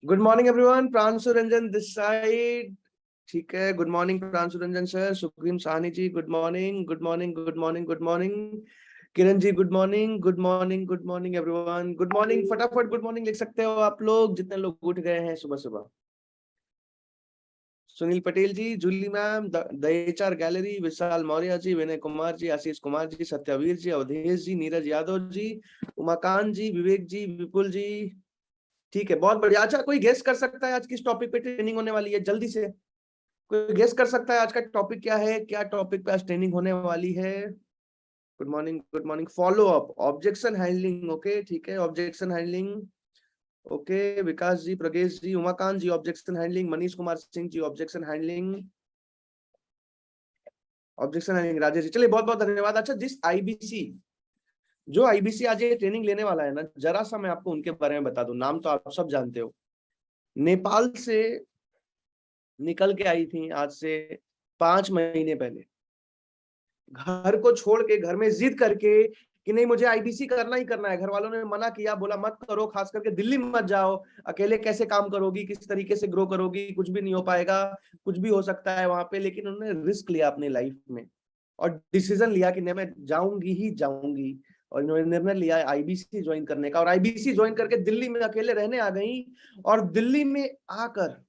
Good morning everyone, Pranshu Ranjan this side. ठीक है, good morning Pranshu Ranjan sir, Supreme Sahni ji good morning, good morning, good morning, good morning. Kiran ji good morning, good morning, good morning everyone, good morning. फटाफट good morning लिख सकते हो आप लोग, जितने लोग उठ गए हैं सुबह सुबह। Sunil Patel ji, Julie ma'am, the HR gallery, Vishal Maurya ji, Vinay Kumar ji, Ashish Kumar ji, Satyavir ji, Awadhesh ji, Neeraj Yadav ji, Umakant ji, Vivek ji, Vipul ji. ठीक है, बहुत बढ़िया। अच्छा, कोई गेस कर सकता है आज किस टॉपिक पे ट्रेनिंग होने वाली है? जल्दी से कोई गेस कर सकता है आज का टॉपिक क्या है? क्या टॉपिक पे आज ट्रेनिंग होने वाली है? Good morning, good morning. Follow up, objection handling. Okay, ठीक है, objection handling. Okay, Vikas ji, Pragesh ji, Umakant ji objection handling, Manish Kumar Singh ji objection handling, objection handling, Rajesh ji. चलिए, बहुत बहुत धन्यवाद। अच्छा, जो आईबीसी आज ये ट्रेनिंग लेने वाला है ना, जरा सा मैं आपको उनके बारे में बता दूं। नाम तो आप सब जानते हो। नेपाल से निकल के आई थी आज से 5 महीने पहले, घर को छोड़ के, घर में जिद करके कि नहीं मुझे आईबीसी करना ही करना है। घर वालों ने मना किया, बोला मत करो, खास करके दिल्ली में मत जाओ, अकेले कैसे काम करोगी, किस तरीके से ग्रो करोगी, कुछ भी नहीं हो पाएगा, कुछ भी हो सकता है वहां पे। लेकिन उन्होंने रिस्क लिया अपनी लाइफ में और डिसीजन लिया कि नहीं, मैं जाऊंगी ही जाऊंगी। और इन्होंने निर्णय लिया आईबीसी ज्वाइन करने का, और आईबीसी ज्वाइन करके दिल्ली में अकेले रहने आ गई। और दिल्ली में आकर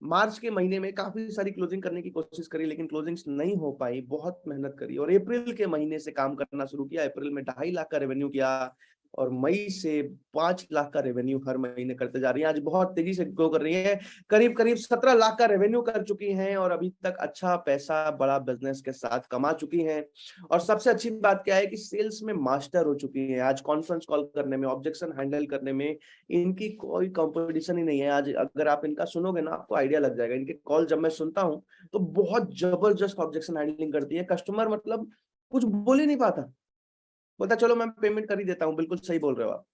मार्च के महीने में काफी सारी क्लोजिंग करने की कोशिश करी, लेकिन क्लोजिंग्स नहीं हो पाई। बहुत मेहनत करी और अप्रैल के महीने से काम करना शुरू किया। अप्रैल में 2.5 लाख का रेवेन्यू किया और मई से 5 लाख का रेवेन्यू हर महीने करते जा रही है। आज बहुत तेजी से ग्रो कर रही है, करीब करीब 17 लाख का रेवेन्यू कर चुकी हैं और अभी तक अच्छा पैसा बड़ा बिजनेस के साथ कमा चुकी हैं। और सबसे अच्छी बात क्या है कि सेल्स में मास्टर हो चुकी है। आज कॉन्फ्रेंस कॉल करने में, ऑब्जेक्शन हैंडल करने में इनकी कोई कंपटीशन ही नहीं है। आज अगर आप इनका सुनोगे ना, आपको आइडिया लग जाएगा। इनके कॉल जब मैं सुनता हूँ तो बहुत जबरदस्त ऑब्जेक्शन हैंडलिंग करती है। कस्टमर मतलब कुछ बोल ही नहीं पाता, बोलता चलो मैं पेमेंट कर ही देता हूँ। बिल्कुल सही बोल रहे हो आप।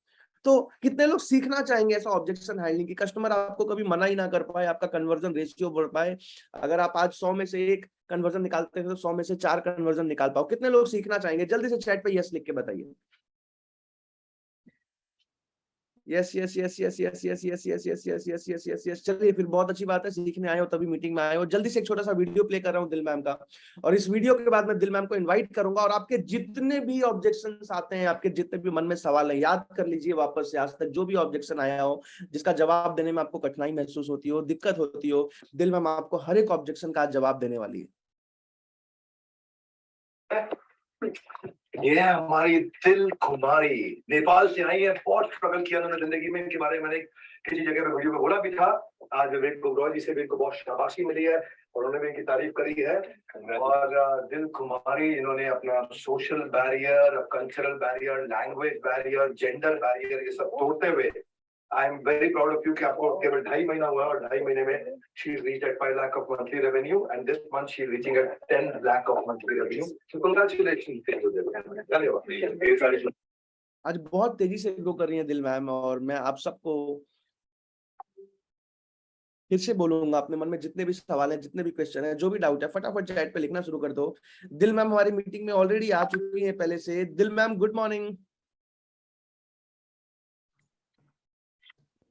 तो कितने लोग सीखना चाहेंगे ऐसा ऑब्जेक्शन हैंडलिंग की, कस्टमर आपको कभी मना ही ना कर पाए, आपका कन्वर्जन रेशियो बढ़ पाए। अगर आप आज 100 में से 1 कन्वर्जन निकालते हैं तो 100 में से 4 कन्वर्जन निकाल पाओ। कितने लोग सीखना चाहेंगे? जल्दी से चैट पे यस लिख के बताइए। Yes yes yes yes yes yes yes yes yes yes yes yes yes yes. चलिए, फिर बहुत अच्छी बात है, सीखने आए हो तभी मीटिंग में आए हो। जल्दी से एक छोटा सा वीडियो प्ले कर रहा हूँ दिल मैम का, और इस वीडियो के बाद मैं दिल मैम को इनवाइट करूंगा। और आपके जितने भी ऑब्जेक्शंस आते हैं, आपके जितने भी मन में सवाल है, याद कर लीजिए वापस से आज तक जो भी ऑब्जेक्शन आया हो, जिसका जवाब देने में आपको कठिनाई महसूस होती हो, दिक्कत होती हो, दिल मैम आपको हर एक ऑब्जेक्शन का जवाब देने वाली है। ये है हमारी दिल कुमारी, नेपाल से आई है। बहुत स्ट्रगल किया उन्होंने जिंदगी में। इनके बारे में मैंने किसी जगह पे वीडियो में बोला भी था। आज विवेक कुमार जी से भी इनको बहुत शाबाशी मिली है और उन्होंने भी इनकी तारीफ करी है। और दिल कुमारी, इन्होंने अपना social barrier, cultural barrier, language barrier, gender barrier, ये सब तोड़ते हुए, I am very proud of you कि आपको केवल 2.5 महीना हुआ और 2.5 महीने में she reached at 5 lakh of monthly revenue, and this month she is reaching at 10 lakh of monthly revenue. So congratulations to them. आज बहुत तेजी से ग्रो कर रही है दिल मैम, और मैं आप सबको फिर से बोलूंगा, अपने मन में जितने भी सवाल हैं, जितने भी क्वेश्चन हैं, जो भी डाउट है, फटाफट चैट पे लिखना शुरू कर दो। दिल मैम हमारी मीटिंग में ऑलरेडी आ चुकी हैं पहले से। दिल ma'am good morning.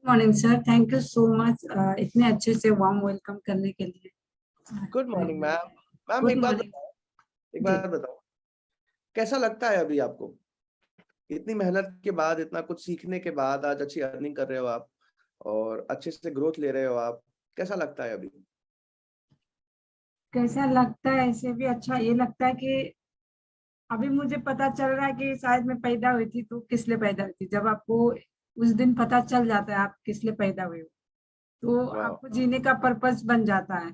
Morning sir, thank you so much इतने अच्छे से वार्म वेलकम करने के लिए। Good morning ma'am. Ma'am good एक बात मॉर्निंग। बताओ, एक बात बताओ, कैसा लगता है अभी आपको? इतनी मेहनत के बाद, इतना कुछ सीखने के बाद आज अच्छी अर्निंग कर रहे हो आप और अच्छे से ग्रोथ ले रहे हो आप, कैसा लगता है अभी? कैसा लगता है? ऐसे भी अच्छा ये लगता है कि अभी मुझे पता चल रहा है कि शायद मैं पैदा हुई थी तो किस लिए पैदा हुई थी। जब आपको उस दिन पता चल जाता है आप किस लिए पैदा हुए हो, तो वाह आपको जीने का पर्पस बन जाता है।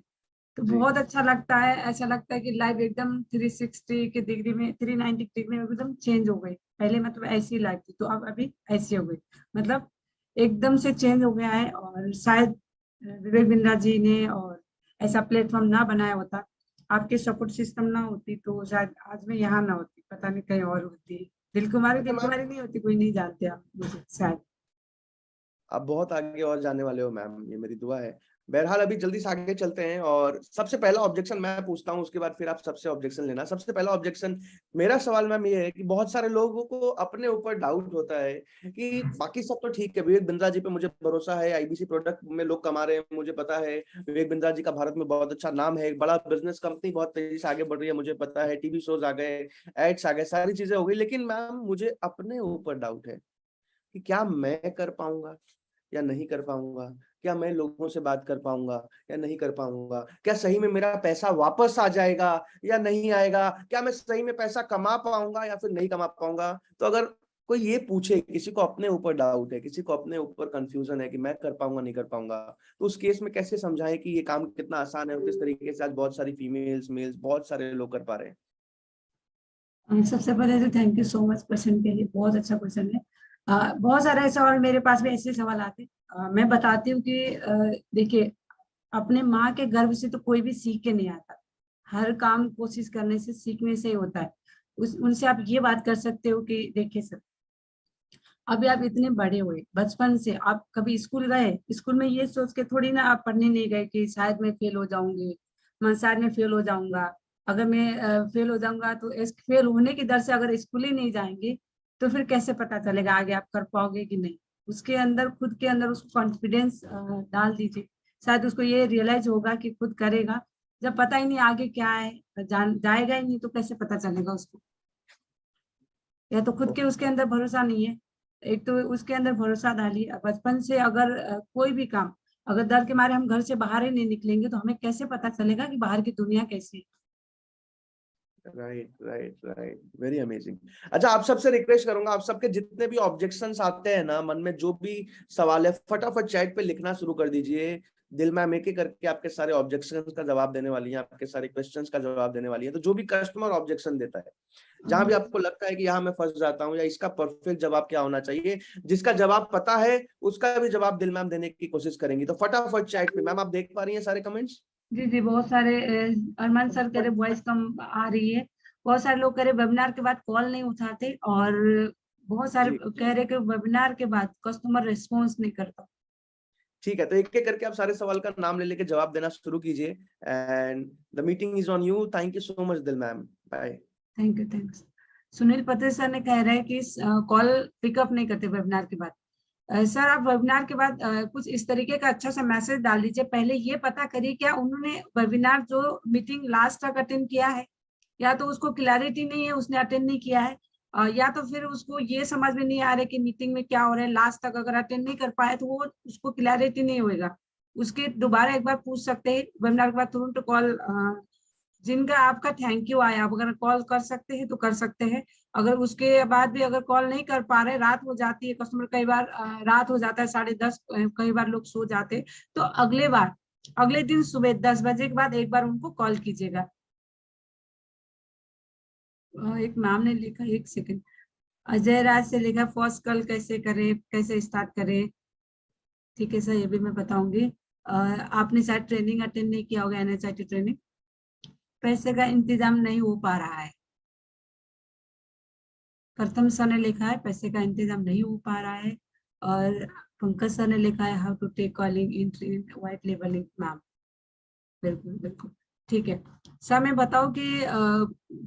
तो जी। बहुत अच्छा लगता है। ऐसा लगता है कि लाइफ एकदम 360 के डिग्री में, 390 डिग्री में एकदम चेंज हो गई। पहले मतलब ऐसी लाइफ थी तो अब अभी ऐसी हो गई, मतलब एकदम से चेंज हो गया है। और शायद विवेक बिंद्रा जी ने और ऐसा प्लेटफॉर्म ना बनाया होता, आपके सपोर्ट सिस्टम ना होती, तो शायद आज मैं यहाँ ना होती, पता नहीं कहीं और होती। दिल कुमारी अच्छा मैम, नहीं होती, कोई नहीं जानते आप मुझे शायद। आप बहुत आगे और जाने वाले हो मैम, ये मेरी दुआ है। बहरहाल अभी जल्दी से आगे चलते हैं और सबसे पहला ऑब्जेक्शन मैं पूछता हूँ, उसके बाद फिर आप सबसे ऑब्जेक्शन लेना। सबसे पहला ऑब्जेक्शन, मेरा सवाल मैम ये है कि बहुत सारे लोगों को अपने ऊपर डाउट होता है कि बाकी सब तो ठीक है, विवेक बिंद्रा जी पे मुझे भरोसा है, आईबीसी प्रोडक्ट में लोग कमा रहे हैं मुझे पता है, विवेक बिंद्रा जी का भारत में बहुत अच्छा नाम है, एक बड़ा बिजनेस कंपनी बहुत तेजी से आगे बढ़ रही है मुझे पता है, टीवी शोज आ गए, एड्स आ गए, सारी चीजें हो गई, लेकिन मैम मुझे अपने ऊपर डाउट है कि क्या मैं कर पाऊंगा या नहीं कर पाऊंगा, क्या मैं लोगों से बात कर पाऊंगा या नहीं कर पाऊंगा, क्या सही में मेरा पैसा वापस आ जाएगा या नहीं आएगा, क्या मैं सही में पैसा कमा पाऊंगा या फिर नहीं कमा पाऊंगा। तो अगर कोई ये पूछे, किसी को अपने ऊपर डाउट है, किसी को अपने ऊपर कंफ्यूजन है कि मैं कर पाऊंगा नहीं कर पाऊंगा, तो उस केस में कैसे समझाएं कि ये काम कितना आसान है और किस तरीके से आज बहुत सारी फीमेल्स मेल्स बहुत सारे लोग कर पा रहे हैं। सबसे पहले तो thank you so much question के लिए, बहुत अच्छा क्वेश्चन है। बहुत सारे सवाल मेरे पास भी ऐसे सवाल आते मैं बताती हूँ कि देखिए, अपने माँ के गर्भ से तो कोई भी सीख के नहीं आता, हर काम कोशिश करने से सीखने से ही होता है। उनसे आप ये बात कर सकते हो कि देखिए सर, अभी आप इतने बड़े हुए, बचपन से आप कभी स्कूल गए, स्कूल में ये सोच के थोड़ी ना आप पढ़ने नहीं गए कि शायद मैं फेल हो जाऊंगी, मैं शायद मैं फेल हो जाऊंगा, अगर मैं फेल हो जाऊंगा तो इस फेल होने की डर से अगर स्कूल ही नहीं जाएंगे तो फिर कैसे पता चलेगा आगे आप कर पाओगे कि नहीं। उसके अंदर, खुद के अंदर उसको कॉन्फिडेंस डाल दीजिए, शायद उसको ये रियलाइज होगा कि खुद करेगा। जब पता ही नहीं आगे क्या है, जाएगा ही नहीं तो कैसे पता चलेगा उसको। या तो खुद के उसके अंदर भरोसा नहीं है, एक तो उसके अंदर भरोसा डालिए। बचपन से अगर कोई भी काम, अगर डर के मारे हम घर से बाहर ही नहीं निकलेंगे तो हमें कैसे पता चलेगा कि बाहर की दुनिया कैसी है। Right right right, very amazing. अच्छा, आप सबसे रिक्वेस्ट करूंगा, आप सबके जितने भी ऑब्जेक्शंस आते हैं ना मन में, जो भी सवाल है फटाफट चैट पे लिखना शुरू कर दीजिए। दिल में एक एक करके आपके सारे ऑब्जेक्शंस का जवाब देने वाली है, आपके सारे क्वेश्चंस का जवाब देने वाली है। तो जो भी कस्टमर ऑब्जेक्शन देता है, जहां भी आपको लगता है कि यहाँ मैं फंस जाता हूँ या इसका परफेक्ट जवाब क्या होना चाहिए, जिसका जवाब पता है उसका भी जवाब दिल मैम देने की कोशिश करेंगी। तो फटाफट चैट पे, मैम आप देख पा रही हैं सारे कमेंट्स? जी जी, बहुत सारे अरमान सर कह रहे वॉइस कम आ रही है, बहुत सारे लोग कह रहे वेबिनार के बाद कॉल नहीं उठाते, और बहुत सारे जी कह रहे कि वेबिनार के बाद कस्टमर रिस्पॉन्स नहीं करता। ठीक है, तो एक एक करके आप सारे सवाल का नाम ले लेके जवाब देना शुरू कीजिए। And the meeting is on you. Thank you so much Dil ma'am, bye. Thank you, thanks. Sunil Patel sir ने कह रहे हैं कि कॉल पिकअप नहीं करते वेबिनार के बाद। सर आप वेबिनार के बाद कुछ इस तरीके का अच्छा सा मैसेज डाल दीजिए, पहले ये पता करिए क्या उन्होंने वेबिनार जो मीटिंग लास्ट तक अटेंड किया है, या तो उसको क्लैरिटी नहीं है उसने अटेंड नहीं किया है, या तो फिर उसको ये समझ में नहीं आ रहा है कि मीटिंग में क्या हो रहा है। लास्ट तक अगर अटेंड नहीं कर पाए तो वो उसको क्लैरिटी नहीं होगा, उसके दोबारा एक बार पूछ सकते हैं वेबिनार के बाद तुरंत कॉल। जिनका आपका थैंक यू आया, आप अगर कॉल कर सकते हैं तो कर सकते हैं, अगर उसके बाद भी अगर कॉल नहीं कर पा रहे, रात हो जाती है, कस्टमर कई बार रात हो जाता है 10:30, कई बार लोग सो जाते हैं, तो अगले बार, अगले दिन सुबह 10 बजे के बाद एक बार उनको कॉल कीजिएगा। एक मैम ने लिखा, एक सेकंड, अजय राज से लिखा फर्स्ट कॉल कैसे करें, कैसे स्टार्ट करें। ठीक है सर, ये भी मैं बताऊंगी। आपने शायद ट्रेनिंग अटेंड नहीं किया होगा, NHIT ट्रेनिंग। पैसे का इंतजाम नहीं हो पा रहा है, प्रथम सर ने लिखा है पैसे का इंतजाम नहीं हो पा रहा है, और पंकज सर ने लिखा है how to take calling in white labelling. Ma'am बिल्कुल बिल्कुल ठीक है सर। मैं बताऊं कि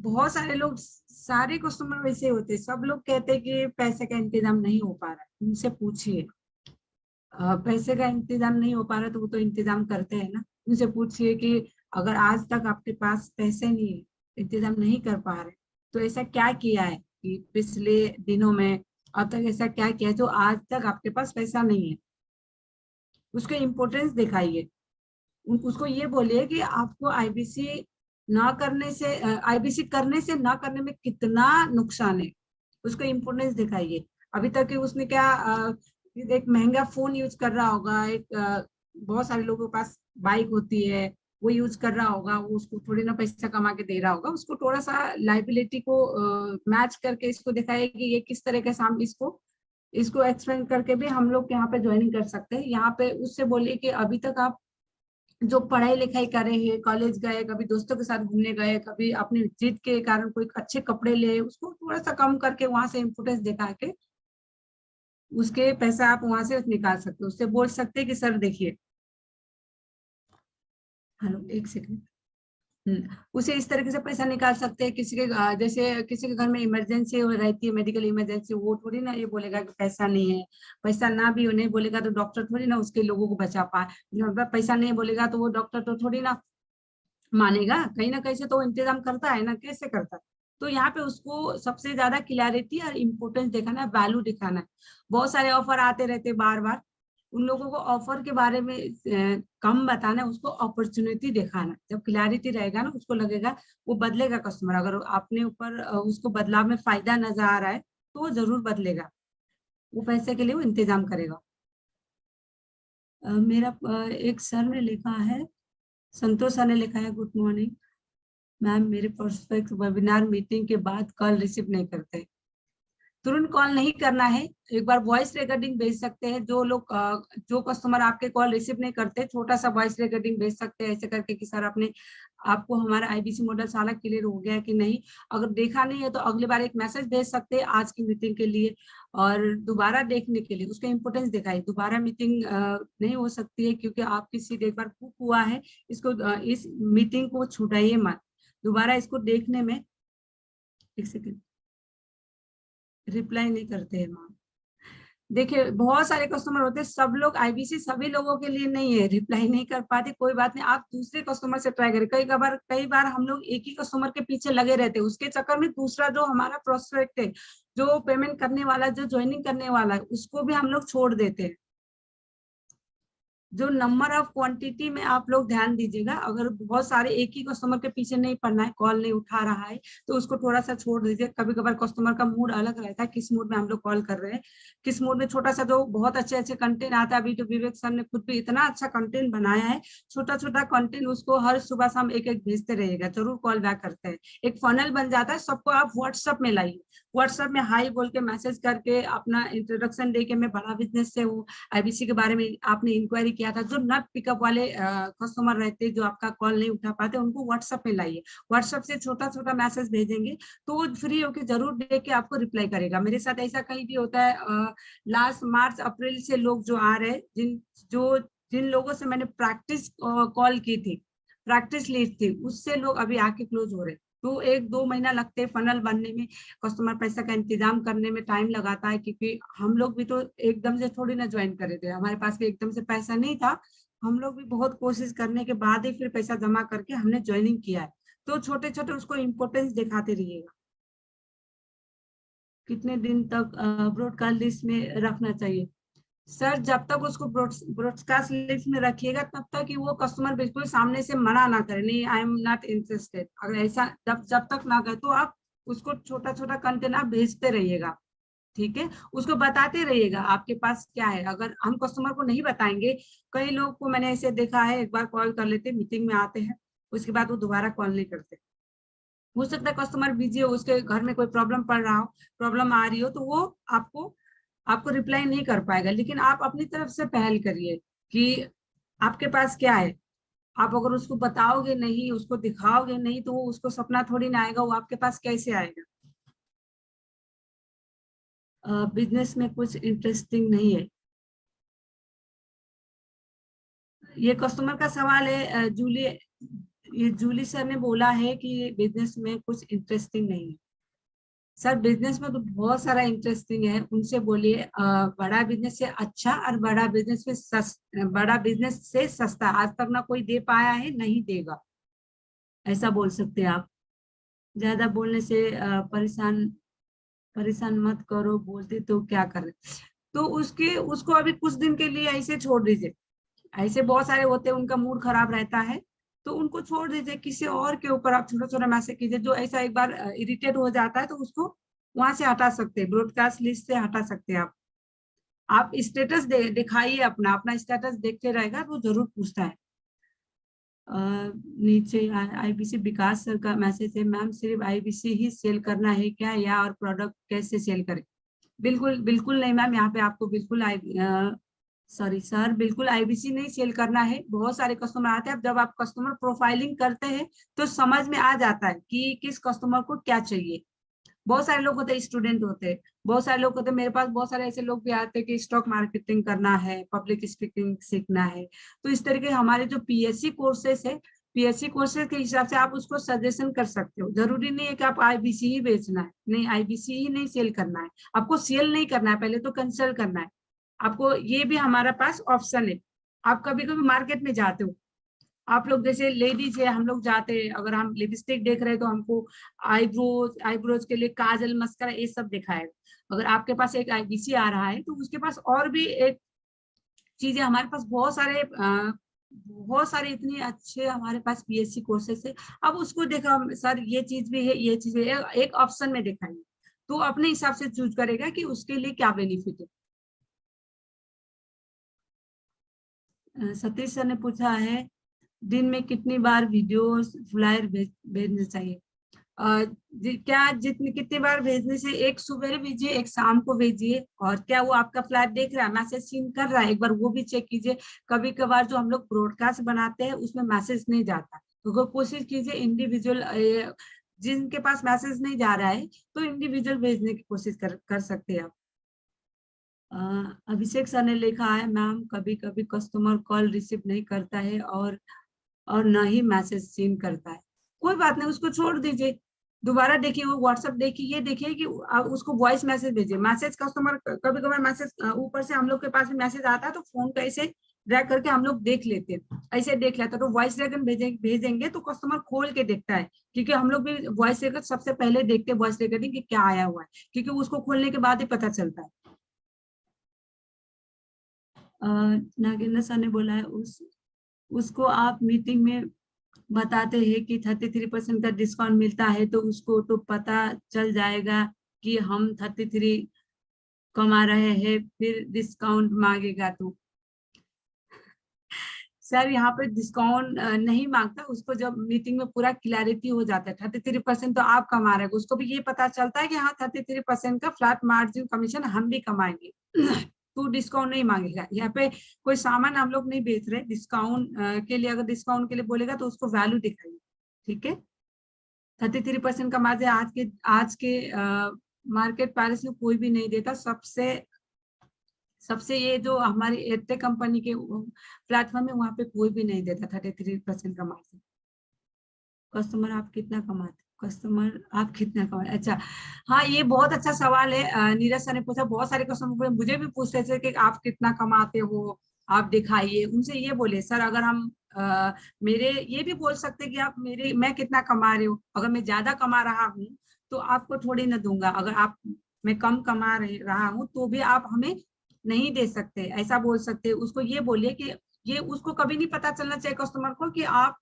बहुत सारे लोग, सारे कस्टमर वैसे होते हैं, सब लोग कहते हैं कि पैसे का इंतजाम नहीं हो पा रहा है। उनसे पूछिए, पैसे का इंतजाम नहीं हो पा रहा तो वो तो इंतजाम करते हैं ना। उनसे पूछिए कि अगर आज तक आपके पास पैसे नहीं है, इंतजाम नहीं कर पा रहे, तो ऐसा क्या किया है कि पिछले दिनों में अब तक ऐसा क्या किया है जो आज तक आपके पास पैसा नहीं है। उसके इम्पोर्टेंस दिखाइए, उसको ये बोलिए कि आपको आईबीसी ना करने से, आईबीसी करने से ना करने में कितना नुकसान है, उसको इम्पोर्टेंस दिखाइए। अभी तक कि उसने क्या एक महंगा फोन यूज कर रहा होगा, एक बहुत सारे लोगों के पास बाइक होती है, वो यूज कर रहा होगा, वो उसको थोड़ी ना पैसा कमा के दे रहा होगा। उसको थोड़ा सा लाइबिलिटी को मैच करके इसको दिखाइए कि ये किस तरह के सामने, इसको इसको एक्सप्लेन करके भी हम लोग यहाँ पे ज्वाइनिंग कर सकते हैं। यहाँ पे उससे बोलिए कि अभी तक आप जो पढ़ाई लिखाई कर रहे हैं, कॉलेज गए, कभी दोस्तों के साथ घूमने गए, कभी अपनी जिद के कारण कोई अच्छे कपड़े ले, उसको थोड़ा सा कम करके वहां से इम्पोर्टेंस दिखा के उसके पैसा आप वहां से निकाल सकते हो, उससे बोल सकते हैं कि सर देखिए, हेलो एक सेकंड, उसे इस तरीके से पैसा निकाल सकते हैं। किसी के जैसे किसी के घर में इमरजेंसी रहती है, मेडिकल इमरजेंसी, वो थोड़ी ना ये बोलेगा कि पैसा नहीं है। पैसा ना भी नहीं बोलेगा तो डॉक्टर थोड़ी ना उसके लोगों को बचा पाए। पैसा नहीं बोलेगा तो वो डॉक्टर तो थोड़ी ना मानेगा, कहीं ना कहीं से तो वो इंतजाम करता है ना, कैसे करता है। तो यहाँ पे उसको सबसे ज्यादा क्लैरिटी और इम्पोर्टेंस दिखाना है, वैल्यू दिखाना है। बहुत सारे ऑफर आते रहते बार बार, उन लोगों को ऑफर के बारे में कम बताना है, उसको अपॉर्चुनिटी दिखाना है। जब क्लैरिटी रहेगा ना, उसको लगेगा, वो बदलेगा कस्टमर। अगर आपने ऊपर उसको बदलाव में फायदा नजर आ रहा है तो वो जरूर बदलेगा, वो पैसे के लिए वो इंतजाम करेगा। मेरा एक सर ने लिखा है, संतोष सर ने लिखा है, गुड मॉर्निंग मैम, मेरे प्रोस्पेक्ट वेबिनार मीटिंग के बाद कॉल रिसीव नहीं करते। तुरंत कॉल नहीं करना है, एक बार वॉइस रिकॉर्डिंग भेज सकते हैं। जो लोग जो कस्टमर आपके कॉल रिसीव नहीं करते, छोटा सा वॉइस रिकॉर्डिंग भेज सकते हैं ऐसे करके कि सर आपने, आपको हमारा आईबीसी मॉडल सारा क्लियर हो गया कि नहीं। अगर देखा नहीं है तो अगली बार एक मैसेज भेज सकते हैं आज की मीटिंग के लिए, और दोबारा देखने के लिए उसका इंपोर्टेंस दिखाई। दोबारा मीटिंग नहीं हो सकती है क्योंकि आपकी सीट एक बार बुक हुआ है, इसको इस मीटिंग को छुटाइए मत। दोबारा इसको देखने में, एक सेकेंड, रिप्लाई नहीं करते हैं मैम। देखिए बहुत सारे कस्टमर होते हैं, सब लोग आईबीसी सभी लोगों के लिए नहीं है, रिप्लाई नहीं कर पाते, कोई बात नहीं, आप दूसरे कस्टमर से ट्राई करें। कई बार हम लोग एक ही कस्टमर के पीछे लगे रहते हैं, उसके चक्कर में दूसरा जो हमारा प्रोस्पेक्ट है, जो पेमेंट करने वाला, जो ज्वाइनिंग करने वाला है, उसको भी हम लोग छोड़ देते हैं। जो नंबर ऑफ क्वांटिटी में आप लोग ध्यान दीजिएगा। अगर बहुत सारे एक ही कस्टमर के पीछे नहीं पड़ना है, कॉल नहीं उठा रहा है तो उसको थोड़ा सा छोड़ दीजिए। कभी कभार कस्टमर का मूड अलग रहता है, किस मूड में हम लोग कॉल कर रहे हैं, किस मूड में। छोटा सा जो बहुत अच्छे अच्छे कंटेंट आता है, अभी तो विवेक सर ने खुद भी इतना अच्छा कंटेंट बनाया है, छोटा छोटा कंटेंट, उसको हर सुबह शाम एक एक भेजते रहिएगा, जरूर कॉल बैक करते हैं। एक फनल बन जाता है, सबको आप व्हाट्सएप में लाइए, व्हाट्सएप में हाई बोल के मैसेज करके अपना इंट्रोडक्शन दे के, मैं बड़ा बिजनेस से हूँ, आईबीसी के बारे में आपने इंक्वायरी किया था। जो नॉट पिकअप वाले कस्टमर रहते, जो आपका कॉल नहीं उठा पाते, उनको व्हाट्सएप में लाइए। व्हाट्सएप से छोटा छोटा मैसेज भेजेंगे तो वो फ्री होकर जरूर देख के आपको रिप्लाई करेगा। मेरे साथ ऐसा कहीं भी होता है, लास्ट मार्च अप्रैल से लोग जो आ रहे, जिन लोगों से मैंने प्रैक्टिस कॉल की थी, प्रैक्टिस ली थी, उससे लोग अभी आके क्लोज हो रहे। तो 1-2 महीना लगते हैं फनल बनने में, कस्टमर पैसा का इंतजाम करने में टाइम लगाता है, क्योंकि हम लोग भी तो एकदम से थोड़ी ना ज्वाइन करे थे, हमारे पास भी एकदम से पैसा नहीं था। हम लोग भी बहुत कोशिश करने के बाद ही फिर पैसा जमा करके हमने ज्वाइनिंग किया है। तो छोटे छोटे उसको इम्पोर्टेंस दिखाते रहिएगा। कितने दिन तक ब्रॉडकास्ट लिस्ट में रखना चाहिए? सर जब तक उसको ब्रॉडकास्ट लिस्ट में रखिएगा तब तक कि वो कस्टमर बिल्कुल सामने से मना ना करे, नहीं आई एम नॉट इंटरेस्टेड। अगर ऐसा जब तक ना करे तो आप उसको छोटा छोटा कंटेंट आप भेजते रहिएगा, ठीक है। उसको बताते रहिएगा आपके पास क्या है। अगर हम कस्टमर को नहीं बताएंगे, कई लोग को मैंने ऐसे देखा है, एक बार कॉल कर लेते, मीटिंग में आते हैं, उसके बाद वो दोबारा कॉल नहीं करते। हो सकता है कस्टमर बिजी हो, उसके घर में कोई प्रॉब्लम पड़ रहा हो, प्रॉब्लम आ रही हो, तो वो आपको आपको रिप्लाई नहीं कर पाएगा। लेकिन आप अपनी तरफ से पहल करिए कि आपके पास क्या है। आप अगर उसको बताओगे नहीं, उसको दिखाओगे नहीं, तो वो उसको सपना थोड़ी ना आएगा, वो आपके पास कैसे आएगा। बिजनेस में कुछ इंटरेस्टिंग नहीं है, ये कस्टमर का सवाल है। ये जूली सर ने बोला है कि बिजनेस में कुछ इंटरेस्टिंग नहीं है। सर बिजनेस में तो बहुत सारा इंटरेस्टिंग है, उनसे बोलिए बड़ा बिजनेस से अच्छा और बड़ा बिजनेस से सस्ता आज तक ना कोई दे पाया है, नहीं देगा, ऐसा बोल सकते हैं आप। ज्यादा बोलने से परेशान परेशान मत करो, बोलते तो क्या करे। तो उसको अभी कुछ दिन के लिए ऐसे छोड़ दीजिए। ऐसे बहुत सारे होते हैं, उनका मूड खराब रहता है, तो उनको छोड़ दीजिए। किसी और के ऊपर आप छोटा छोटा मैसेज कीजिए। जो ऐसा एक बार इरिटेट हो जाता है तो उसको वहां से हटा सकते हैं, ब्रॉडकास्ट लिस्ट से हटा सकते हैं आप स्टेटस दिखाइए, अपना अपना स्टेटस देखते रहेगा तो जरूर पूछता है। नीचे आईबीसी विकास सर का मैसेज है, मैम सिर्फ आईबीसी ही सेल करना है क्या, या और प्रोडक्ट कैसे सेल करें? बिल्कुल बिल्कुल नहीं मैम, यहाँ पे आपको बिल्कुल सॉरी सर, बिल्कुल आईबीसी नहीं सेल करना है। बहुत सारे कस्टमर आते हैं, जब आप कस्टमर प्रोफाइलिंग करते हैं तो समझ में आ जाता है कि किस कस्टमर को क्या चाहिए। बहुत सारे लोग होते हैं, स्टूडेंट होते हैं, बहुत सारे लोग होते हैं, मेरे पास बहुत सारे ऐसे लोग भी आते हैं कि स्टॉक मार्केटिंग करना है, पब्लिक स्पीकिंग सीखना है। तो इस तरीके हमारे जो पीएससी कोर्सेस है, पीएससी कोर्सेज के हिसाब से आप उसको सजेशन कर सकते हो। जरूरी नहीं है कि आप आईबीसी ही बेचना है, नहीं आईबीसी ही नहीं सेल करना है, आपको सेल नहीं करना है, पहले तो कंसल्ट करना है आपको। ये भी हमारा पास ऑप्शन है। आप कभी कभी मार्केट में जाते हो, आप लोग जैसे लेडीज है, हम लोग जाते हैं, अगर हम लिपस्टिक देख रहे हैं तो हमको आईब्रोज के लिए काजल मस्करा ये सब दिखाएगा। अगर आपके पास एक आईबीसी आ रहा है तो उसके पास और भी एक चीजें, हमारे पास बहुत सारे इतने अच्छे हमारे पास पीएससी कोर्सेस है। अब उसको देखा सर ये चीज भी है, ये चीज है, एक ऑप्शन में दिखाइए, तो अपने हिसाब से चूज करेगा कि उसके लिए क्या बेनिफिट है। सतीश सर ने पूछा है दिन में कितनी बार वीडियोस फ्लायर भेजने चाहिए। क्या जितनी कितनी बार भेजने से, एक सुबह भेजिए, एक शाम को भेजिए, और क्या वो आपका फ्लैट देख रहा है, मैसेज सीन कर रहा है, एक बार वो भी चेक कीजिए। कभी कभार जो हम लोग ब्रॉडकास्ट बनाते हैं उसमें मैसेज नहीं जाता, तो कोशिश कीजिए इंडिविजुअल, जिनके पास मैसेज नहीं जा रहा है तो इंडिविजुअल भेजने की कोशिश कर सकते हैं आप। अभिषेक सर ने लिखा है मैम कभी कभी कस्टमर कॉल रिसीव नहीं करता है और न ही मैसेज सीन करता है। कोई बात नहीं, उसको छोड़ दीजिए, दोबारा देखिए, वो व्हाट्सएप देखिए, ये देखिए कि उसको वॉइस मैसेज भेजिए। मैसेज कस्टमर कभी कभार मैसेज ऊपर से हम लोग के पास भी मैसेज आता है तो फोन को ऐसे ड्रैग करके हम लोग देख लेते हैं, ऐसे देख लेते हैं, तो वॉइस रेकन भेजेंगे तो कस्टमर खोल के देखता है, क्योंकि हम लोग भी वॉइस रेकन सबसे पहले देखते हैं, वॉइस रिकॉर्डिंग कि क्या आया हुआ है, क्योंकि उसको खोलने के बाद ही पता चलता है। नागेंद्र सर ने बोला है उसको आप मीटिंग में बताते हैं कि 33% का डिस्काउंट मिलता है तो उसको तो पता चल जाएगा कि हम 33 कमा रहे हैं, फिर डिस्काउंट मांगेगा तो। सर यहाँ पे डिस्काउंट नहीं मांगता, उसको जब मीटिंग में पूरा क्लैरिटी हो जाता है 33% तो आप कमा रहे हो, उसको भी ये पता चलता है कि हाँ 33% का फ्लैट मार्जिन कमीशन हम भी कमाएंगे तो डिस्काउंट नहीं मांगेगा। यहाँ पे कोई सामान हम लोग नहीं बेच रहे डिस्काउंट के लिए, अगर डिस्काउंट के लिए बोलेगा तो उसको वैल्यू दिखाइए, ठीक है। 33% का मार्जिन आज के मार्केट प्राइस में कोई भी नहीं देता। सबसे ये जो हमारी एयरटेक कंपनी के प्लेटफॉर्म है वहां पे कोई भी नहीं देता 33% का मार्जिन। कस्टमर आप कितना कमाते, कस्टमर आप कितना कमाते, अच्छा हाँ ये बहुत अच्छा सवाल है। नीरज सर ने पूछा, बहुत सारे कस्टमर मुझे भी पूछ रहे थे कि आप कितना कमाते हो, आप दिखाइए। उनसे ये बोले सर अगर हम मेरे ये भी बोल सकते कि आप मैं कितना कमा रही हूँ, अगर मैं ज्यादा कमा रहा हूँ तो आपको थोड़ी ना दूंगा, अगर आप मैं कम कमा रहा हूँ तो भी आप हमें नहीं दे सकते, ऐसा बोल सकते। उसको ये बोलिए कि ये उसको कभी नहीं पता चलना चाहिए कस्टमर को कि आप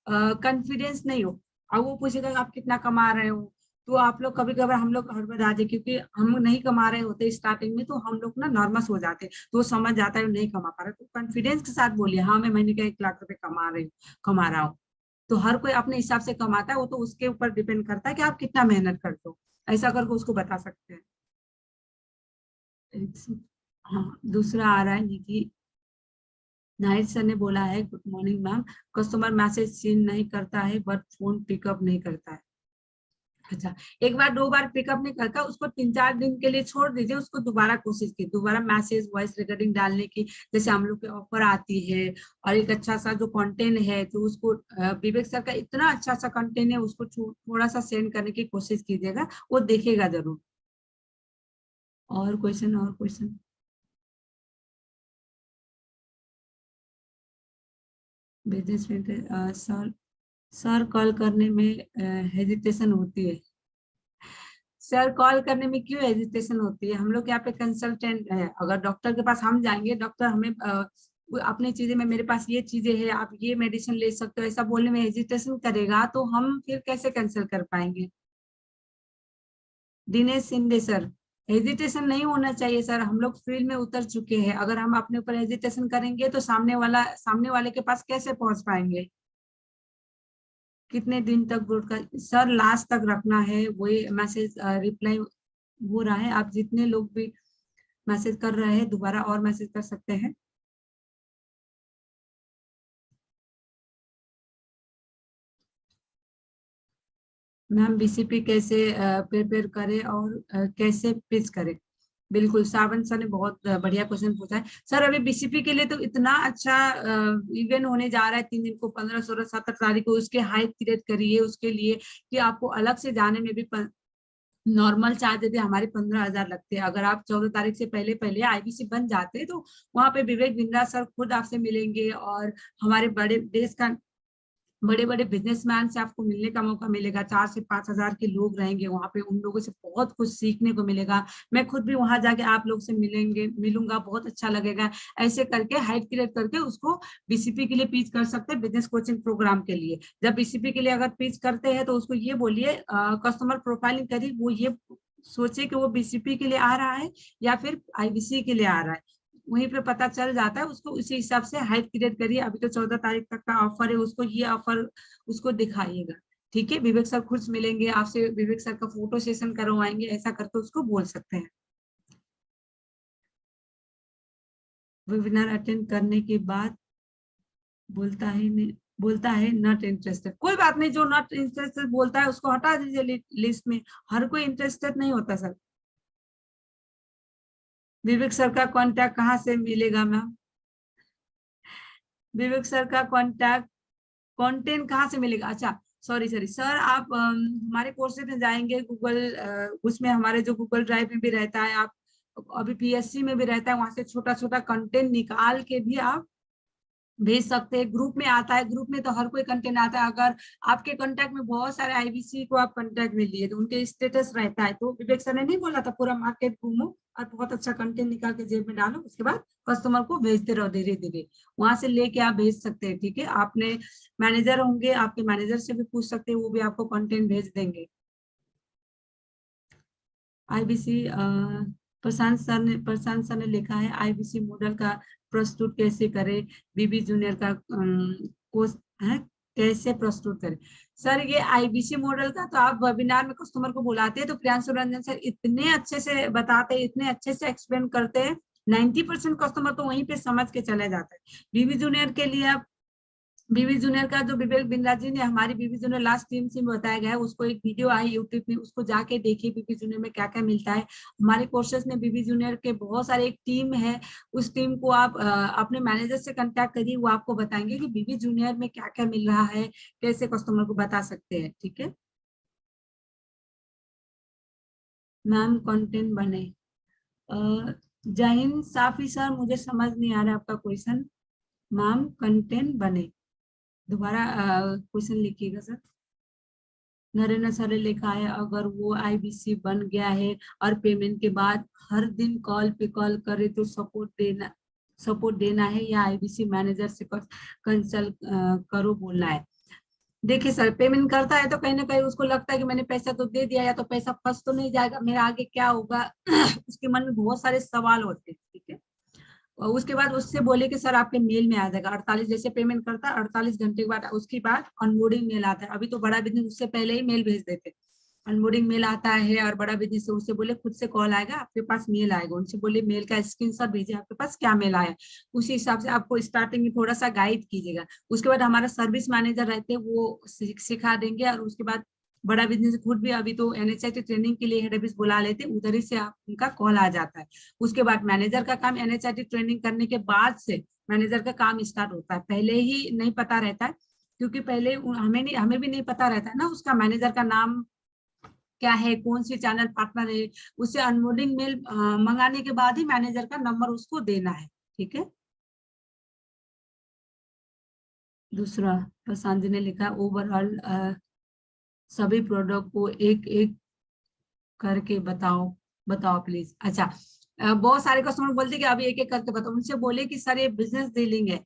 कॉन्फिडेंस नहीं हो। अब वो पूछेगा आप कितना कमा रहे हो, तो आप लोग कभी कभार हम लोग हड़बड़ा जाए, क्योंकि हम नहीं कमा रहे होते स्टार्टिंग में तो हम लोग ना नर्वस हो जाते, तो वो समझ जाता है नहीं कमा पा रहे, तो कॉन्फिडेंस के साथ बोलिए हाँ मैं महीने का 1 लाख रुपए कमा रहा हूँ। तो हर कोई अपने हिसाब से कमाता है, वो तो उसके ऊपर डिपेंड करता है कि आप कितना मेहनत करते हो, ऐसा करके उसको बता सकते हैं। हाँ दूसरा आ रहा है निधि नाइट सर ने बोला है good morning ma'am, customer message seen नहीं करता है बट फोन पिकअप नहीं करता है। अच्छा, एक बार 2 बार पिकअप नहीं करता, उसको 3-4 दिन के लिए छोड़ दीजिए, उसको दोबारा कोशिश की, दोबारा मैसेज वॉइस रिकॉर्डिंग डालने की, जैसे हम लोग के ऑफर आती है और एक अच्छा सा जो कंटेंट है तो उसको विवेक सर का इतना अच्छा सा कंटेंट है उसको थोड़ा सा सेंड करने की कोशिश कीजिएगा, वो देखेगा जरूर। और क्वेश्चन बिजनेस में सर कॉल करने में हेजिटेशन होती है। सर कॉल करने में क्यों हेजिटेशन होती है, हम लोग यहाँ पे कंसल्टेंट है, अगर डॉक्टर के पास हम जाएंगे, डॉक्टर हमें अपनी चीजें में मेरे पास ये चीजें है आप ये मेडिसिन ले सकते हो ऐसा बोलने में हेजिटेशन करेगा तो हम फिर कैसे कंसल्ट कर पाएंगे। दिनेश शिंदे सर, हेजिटेशन नहीं होना चाहिए सर, हम लोग फील्ड में उतर चुके हैं, अगर हम अपने ऊपर हेजिटेशन करेंगे तो सामने वाले के पास कैसे पहुंच पाएंगे। कितने दिन तक ब्रॉडकास्ट, सर लास्ट तक रखना है, वही मैसेज रिप्लाई हो रहा है, आप जितने लोग भी मैसेज कर रहे हैं दोबारा और मैसेज कर सकते हैं। मैम बीसीपी कैसे प्रिपेयर करें और कैसे पिच करें? बिल्कुल, सावन सर ने बहुत बढ़िया क्वेश्चन पूछा है। सर अभी बीसीपी के लिए तो इतना अच्छा इवेंट होने जा रहा है 3 दिन को, 15, 16, 17 तारीख को। उसके हाइप क्रिएट करिए उसके लिए कि आपको अलग से जाने में भी नॉर्मल चार्ज यदि हमारे 15,000 लगते हैं। अगर आप 14 तारीख से पहले पहले आईबीसी बन जाते तो वहां पे विवेक बिंद्रा सर खुद आपसे मिलेंगे और हमारे बड़े देश का बड़े बड़े बिजनेसमैन से आपको मिलने का मौका मिलेगा। 4 से 5,000 के लोग रहेंगे वहां पे, उन लोगों से बहुत कुछ सीखने को मिलेगा। मैं खुद भी वहां जाके आप लोग से मिलूंगा, बहुत अच्छा लगेगा। ऐसे करके हाइट क्रिएट करके उसको बीसीपी के लिए पिच कर सकते हैं, बिजनेस कोचिंग प्रोग्राम के लिए। जब बीसीपी के लिए अगर पिच करते हैं तो उसको ये बोलिए, कस्टमर प्रोफाइलिंग करिए, वो ये सोचे कि वो बीसीपी के लिए आ रहा है या फिर आईबीसी के लिए आ रहा है, वहीं पे पता चल जाता है उसको। उसी हिसाब से हाइप क्रिएट करिए। अभी तो 14 तारीख तक का ऑफर है, उसको ये ऑफर उसको दिखाइएगा। ठीक है, विवेक सर खुद मिलेंगे आपसे, विवेक सर का फोटो सेशन करवाएंगे, ऐसा करके उसको बोल सकते हैं। वेबिनार अटेंड करने के बाद बोलता है नॉट इंटरेस्टेड। कोई बात नहीं, जो नॉट इंटरेस्टेड बोलता है उसको हटा दीजिए लिस्ट में। हर कोई इंटरेस्टेड नहीं होता सर। विवेक सर का कॉन्टैक्ट कहाँ से मिलेगा मैम? विवेक सर का कॉन्टैक्ट कंटेंट कहाँ से मिलेगा? अच्छा सॉरी सर, आप हमारे कोर्सेज में जाएंगे गूगल, उसमें हमारे जो गूगल ड्राइव में भी रहता है, आप अभी पीएससी में भी रहता है, वहां से छोटा छोटा कंटेंट निकाल के भी आप भेज सकते हैं। ग्रुप में आता है, ग्रुप में तो हर कोई कंटेंट आता है। अगर आपके कांटेक्ट में बहुत सारे आईबीसी को आप कांटेक्ट में लिए तो उनके स्टेटस रहता है, तो विवेक सर ने नहीं बोला था पूरा मार्केट घूमो और बहुत अच्छा कंटेंट निकाल के जेब में डालो, उसके बाद कस्टमर को भेजते रहो धीरे धीरे, वहां से लेके आप भेज सकते हैं। ठीक है, आपने मैनेजर होंगे, आपके मैनेजर से भी पूछ सकते हैं, वो भी आपको कंटेंट भेज देंगे। आईबीसी प्रशांत सर ने लिखा है आईबीसी मॉडल का प्रस्तुत कैसे करें, बीबी जूनियर का कोर्स है कैसे प्रस्तुत करें। सर ये आईबीसी मॉडल का तो आप वेबिनार में कस्टमर को बुलाते हैं तो प्रियांशु रंजन सर इतने अच्छे से बताते हैं, इतने अच्छे से एक्सप्लेन करते हैं, 90% कस्टमर तो वहीं पे समझ के चले जाता है। बीबी जूनियर के लिए आप बीबी जूनियर का जो विवेक बिंद्रा जी ने हमारी बीबी जूनियर लास्ट टीम से बताया गया है, उसको एक वीडियो आई यूट्यूब में, उसको जाके देखिए बीबी जूनियर में क्या क्या मिलता है। हमारे कोर्सेज में बीबी जूनियर के बहुत सारे एक टीम है, उस टीम को आप अपने मैनेजर से कांटेक्ट करिए, वो आपको बताएंगे कि बीबी जूनियर में क्या क्या मिल रहा है, कैसे कस्टमर को बता सकते हैं। ठीक है मैम, कंटेंट बने। जय हिंद साफी सर, मुझे समझ नहीं आ रहा आपका क्वेश्चन। मैम कंटेंट बने, दोबारा क्वेश्चन लिखिएगा सर। नरेंद्र सर ने लिखा है अगर वो आईबीसी बन गया है और पेमेंट के बाद हर दिन कॉल पे कॉल करे तो सपोर्ट देना है या आईबीसी मैनेजर से कंसल्ट करो बोलना है। देखिए सर, पेमेंट करता है तो कहीं ना कहीं उसको लगता है कि मैंने पैसा तो दे दिया, या तो पैसा फंस तो नहीं जाएगा, मेरा आगे क्या होगा उसके मन में बहुत सारे सवाल होते हैं। ठीक है, और उसके बाद उससे बोले कि सर आपके मेल में आ जाएगा 48, जैसे पेमेंट करता है 48 घंटे के बाद उसके बाद ऑनबोर्डिंग मेल आता है। अभी तो बड़ा बिजनेस उससे पहले ही मेल भेज देते, ऑनबोर्डिंग मेल आता है, और बड़ा बिजनेस से उससे बोले खुद से कॉल आएगा आपके पास, मेल आएगा, उनसे बोले मेल का स्क्रीनशॉट भेजिए आपके पास क्या मेल आया, उसी हिसाब से आपको स्टार्टिंग में थोड़ा सा गाइड कीजिएगा। उसके बाद हमारा सर्विस मैनेजर रहते हैं, वो सिखा देंगे, और उसके बाद बड़ा बिजनेस खुद भी अभी तो एनएचआईटी ट्रेनिंग के लिए हेड ऑफिस बुला लेते, उधर ही से आप उनका कॉल आ जाता है। उसके बाद मैनेजर का काम एनएचआईटी ट्रेनिंग करने के बाद से मैनेजर का काम स्टार्ट होता है, पहले ही नहीं पता रहता है, क्योंकि पहले हमें भी नहीं पता रहता है ना उसका मैनेजर का नाम क्या है, कौन सी चैनल पार्टनर है, उससे अनबोर्डिंग मेल मंगाने के बाद ही मैनेजर का नंबर उसको देना है। ठीक है, दूसरा प्रशांत जी ने लिखा ओवरऑल सभी प्रोडक्ट को एक एक करके बताओ प्लीज। अच्छा, बहुत सारे कस्टमर बोलते कि अभी एक एक करके बताओ, उनसे बोले कि सर ये बिजनेस डीलिंग है।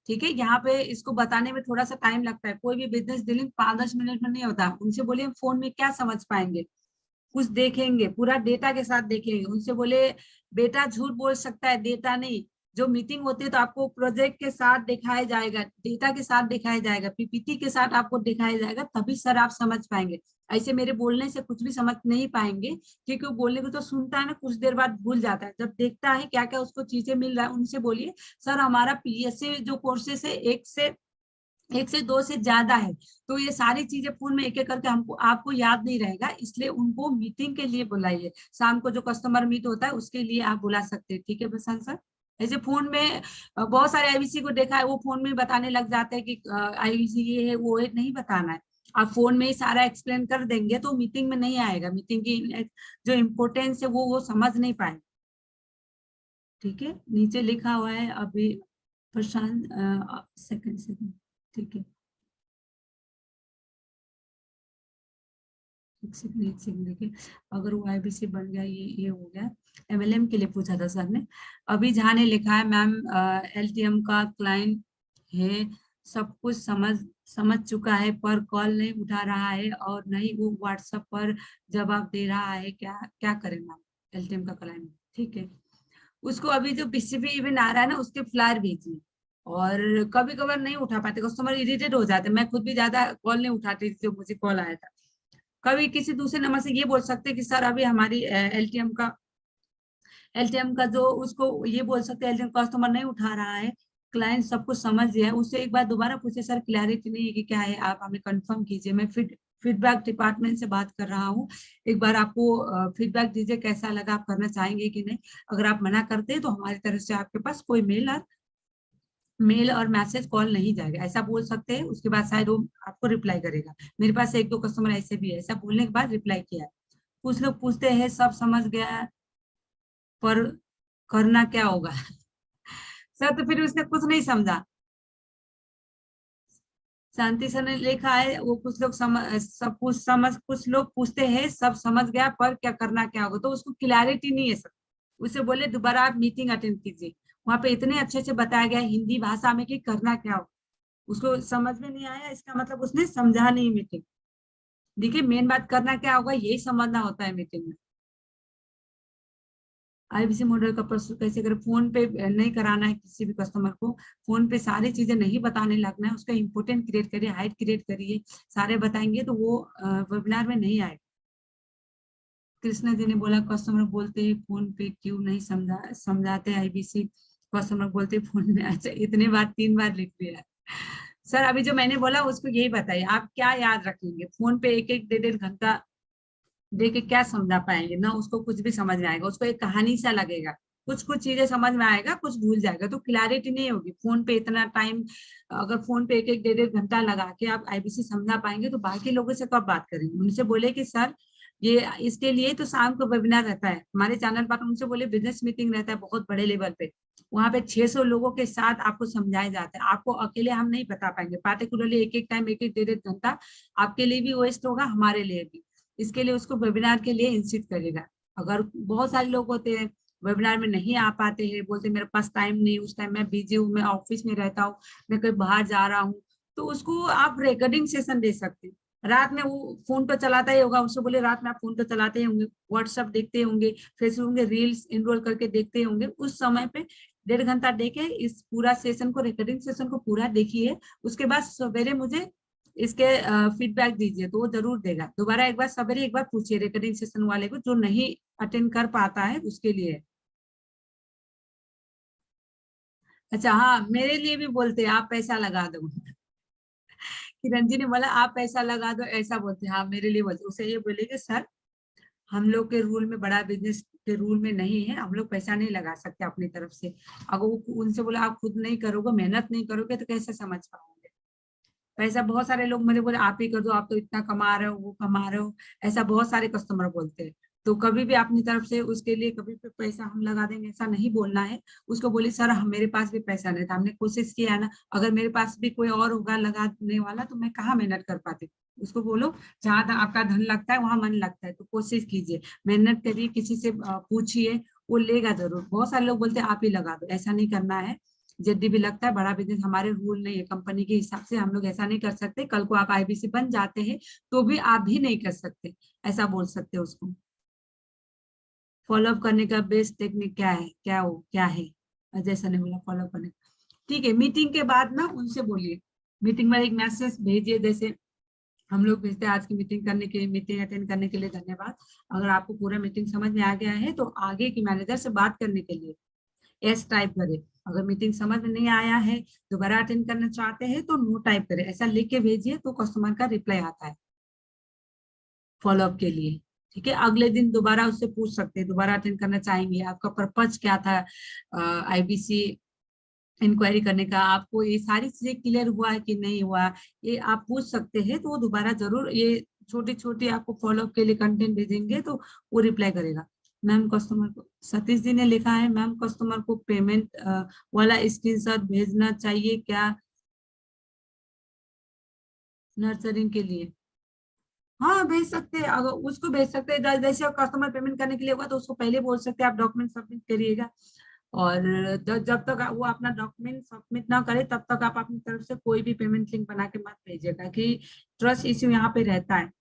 ठीक है, यहाँ पे इसको बताने में थोड़ा सा टाइम लगता है, कोई भी बिजनेस डीलिंग 5-10 मिनट में नहीं होता। उनसे बोले फोन में क्या समझ पाएंगे, कुछ देखेंगे, पूरा डेटा के साथ देखेंगे। उनसे बोले बेटा झूठ बोल सकता है, डेटा नहीं, जो मीटिंग होती है तो आपको प्रोजेक्ट के साथ दिखाया जाएगा, डेटा के साथ दिखाया जाएगा, पीपीटी के साथ आपको दिखाया जाएगा, तभी सर आप समझ पाएंगे। ऐसे मेरे बोलने से कुछ भी समझ नहीं पाएंगे, क्योंकि वो बोलने को तो सुनता है ना, कुछ देर बाद भूल जाता है, जब देखता है क्या क्या उसको चीजें मिल रहा है। उनसे बोलिए सर हमारा पीएससी जो कोर्सेस है 1 से 1 से 2 से ज्यादा है तो ये सारी चीजें फोन में एक एक करके हमको आपको याद नहीं रहेगा, इसलिए उनको मीटिंग के लिए बुलाइए। शाम को जो कस्टमर मीट होता है उसके लिए आप बुला सकते हैं, ठीक है प्रशांत सर। ऐसे फोन में बहुत सारे आईबीसी को देखा है, वो फोन में बताने लग जाते हैं कि आईबीसी ये है वो है, नहीं बताना है। आप फोन में ही सारा एक्सप्लेन कर देंगे तो मीटिंग में नहीं आएगा, मीटिंग की जो इम्पोर्टेंस है वो समझ नहीं पाए। ठीक है, नीचे लिखा हुआ है अभी प्रशांत, सेकंड, ठीक है, एक सेकंड देखिए। अगर वो आईबीसी बन गया, ये हो गया। एमएलएम के लिए पूछा था सर ने। अभी जहाँ ने लिखा है मैम एलटीएम का क्लाइंट है, सब कुछ समझ चुका है पर कॉल नहीं उठा रहा है और नहीं वो व्हाट्सएप पर जवाब दे रहा है, क्या क्या करें मैम एलटीएम का क्लाइंट। ठीक है, उसको अभी जो बीसीबी इवेंट आ रहा है ना उसके फ्लायर भेजिए। और कभी कभार नहीं उठा पाते कस्टमर, इरिटेट हो जाते, मैं खुद भी ज्यादा कॉल नहीं उठाती थी जो मुझे कॉल आया था। कभी किसी दूसरे नंबर से ये बोल सकते हैं कि सर अभी हमारी एलटीएम का जो उसको ये बोल सकते हैं एलटीएम कस्टमर नहीं उठा रहा है, क्लाइंट सब कुछ समझ गया है, उससे एक बार दोबारा पूछे सर क्लैरिटी नहीं है कि क्या है, आप हमें कंफर्म कीजिए, मैं फीडबैक डिपार्टमेंट से बात कर रहा हूँ, एक बार आपको फीडबैक दीजिए कैसा लगा, आप करना चाहेंगे कि नहीं। अगर आप मना करते हैं तो हमारी तरफ से आपके पास कोई मेल और मैसेज कॉल नहीं जाएगा, ऐसा बोल सकते हैं। उसके बाद शायद वो आपको रिप्लाई करेगा। मेरे पास एक दो कस्टमर ऐसे भी है, ऐसा बोलने के बाद रिप्लाई किया है। कुछ लोग पूछते हैं सब समझ गया पर करना क्या होगा सर, तो फिर उसने कुछ नहीं समझा। शांति सर ने लिखा है वो कुछ लोग कुछ लोग पूछते हैं सब समझ गया पर क्या करना क्या होगा, तो उसको क्लैरिटी नहीं है सर। उसे बोले दोबारा आप मीटिंग अटेंड कीजिए, वहां पे इतने अच्छे से बताया गया हिंदी भाषा में कि करना क्या होगा, उसको समझ में नहीं आया, इसका मतलब उसने समझा नहीं मीटिंग। देखिए मेन बात करना क्या होगा यही समझना होता है मीटिंग में। आईबीसी मॉडल का प्रस्तुत कैसे करें, फोन पे नहीं कराना है किसी भी कस्टमर को, फोन पे सारी चीजें नहीं बताने लगना है, उसका इंपोर्टेंट क्रिएट करिए, हाइट क्रिएट करिए, सारे बताएंगे तो वो वेबिनार में नहीं आएगा। कृष्णा जी ने बोला कस्टमर बोलते हैं फोन पे क्यों नहीं समझाते आईबीसी, कस्टमर बोलते फोन में। अच्छा, इतने बार 3 बार लिख दिया सर। अभी जो मैंने बोला उसको यही बताइए, आप क्या याद रखेंगे, फोन पे एक एक 1.5 घंटा दे के क्या समझा पाएंगे ना, उसको कुछ भी समझ में आएगा, उसको एक कहानी सा लगेगा, कुछ कुछ चीजें समझ में आएगा, कुछ भूल जाएगा, तो क्लैरिटी नहीं होगी। फोन पे इतना टाइम, अगर फोन पे एक एक 1.5 घंटा लगा के आप आईबीसी समझा पाएंगे तो बाकी लोगों से कब बात करेंगे। उनसे बोले कि सर ये इसके लिए तो शाम को वेबिनार रहता है हमारे चैनल पर, उनसे बोले बिजनेस मीटिंग रहता है बहुत बड़े लेवल पे, वहां पे 600 लोगों के साथ आपको समझाए जाते हैं, आपको अकेले हम नहीं बता पाएंगे पार्टिकुलरली एक एक टाइम एक एक 1.5 घंटा, आपके लिए भी वेस्ट होगा हमारे लिए भी। इसके लिए उसको वेबिनार के लिए इंसिस्ट करेगा। अगर बहुत सारे लोग होते हैं वेबिनार में नहीं आ पाते हैं, बोलते मेरे पास टाइम नहीं, उस टाइम मैं बिजी हूँ, मैं ऑफिस में रहता हूँ, मैं कहीं बाहर जा रहा हूँ, तो उसको आप रिकॉर्डिंग सेशन दे सकते हैं। रात में वो फोन तो चलाता ही होगा, उससे बोले रात में आप फोन तो चलाते ही होंगे, व्हाट्सएप देखते होंगे, फेसबुक में रील्स इनरोल करके देखते होंगे, उस समय पे 1.5 घंटा देके इस पूरा सेशन को, रिकॉर्डिंग सेशन को पूरा देखिए। उसके बाद सवेरे मुझे इसके फीडबैक दीजिए, तो वो जरूर देगा। दोबारा एक बार सवेरे एक बार पूछिए रिकॉर्डिंग सेशन वाले को, जो नहीं अटेंड कर पाता है उसके लिए। अच्छा हाँ, मेरे लिए भी बोलते हैं आप पैसा लगा दो किरण जी ने बोला आप पैसा लगा दो, ऐसा बोलते हैं। हाँ मेरे लिए बोलते, उसे ये बोलेंगे सर हम लोग के रूल में, बड़ा बिजनेस के रूल में नहीं है, हम लोग पैसा नहीं लगा सकते अपनी तरफ से। अगर वो उनसे बोला आप खुद नहीं करोगे, मेहनत नहीं करोगे तो कैसे समझ पाओगे। पैसा बहुत सारे लोग मुझे बोले आप ही कर दो, आप तो इतना कमा रहे हो, वो कमा रहे हो, ऐसा बहुत सारे कस्टमर बोलते हैं। तो कभी भी अपनी तरफ से उसके लिए कभी भी पैसा हम लगा देंगे ऐसा नहीं बोलना है। उसको बोले सर मेरे पास भी पैसा नहीं था, हमने कोशिश किया ना, अगर मेरे पास भी कोई और होगा लगाने वाला तो मैं कहाँ मेहनत कर पाती। उसको बोलो जहाँ आपका धन लगता है वहां मन लगता है, तो कोशिश कीजिए, मेहनत करिए, किसी से पूछिए, वो लेगा जरूर। बहुत सारे लोग बोलते हैं आप ही लगा दो, ऐसा नहीं करना है। जल्दी भी लगता है, बड़ा बिजनेस हमारे रूल नहीं है, कंपनी के हिसाब से हम लोग ऐसा नहीं कर सकते। कल को आप आईबीसी बन जाते हैं तो भी आप भी नहीं कर सकते, ऐसा बोल सकते हैं उसको। फॉलोअप करने का बेस्ट टेक्निक क्या है, क्या है, जैसा ने बोला फॉलोअप करने। ठीक है, मीटिंग के बाद ना उनसे बोलिए, मीटिंग में एक मैसेज भेजिए, जैसे हम लोग भेजते हैं आज की मीटिंग करने के, मीटिंग अटेंड करने के लिए धन्यवाद, अगर आपको पूरा मीटिंग समझ में आ गया है तो आगे की मैनेजर से बात करने के लिए एस टाइप करें। अगर मीटिंग समझ में नहीं आया है, दोबारा अटेंड करना चाहते हैं तो नो टाइप करें, ऐसा लिख के भेजिए तो कस्टमर का रिप्लाई आता है फॉलोअप के लिए। ठीक है, अगले दिन दोबारा उससे पूछ सकते हैं, दोबारा अटेंड करना चाहेंगे, आपका पर्पज क्या था आईबीसी इंक्वायरी करने का, आपको ये सारी चीजें क्लियर हुआ है कि नहीं हुआ, ये आप पूछ सकते हैं। तो वो दोबारा जरूर ये छोटी छोटी आपको फॉलोअप के लिए कंटेंट भेजेंगे तो वो रिप्लाई करेगा। मैम कस्टमर को, सतीश जी ने लिखा है मैम कस्टमर को पेमेंट वाला स्क्रीनशॉट भेजना चाहिए क्या नर्सरिंग के लिए? हाँ भेज सकते हैं, अगर उसको भेज सकते हैं, जैसे कस्टमर पेमेंट करने के लिए होगा तो उसको पहले बोल सकते हैं आप डॉक्यूमेंट सबमिट करिएगा, और जब तक वो अपना डॉक्यूमेंट सबमिट ना करे तब तक आप अपनी तरफ से कोई भी पेमेंट लिंक बना के मत भेजिएगा कि ट्रस्ट इश्यू यहाँ पे रहता है।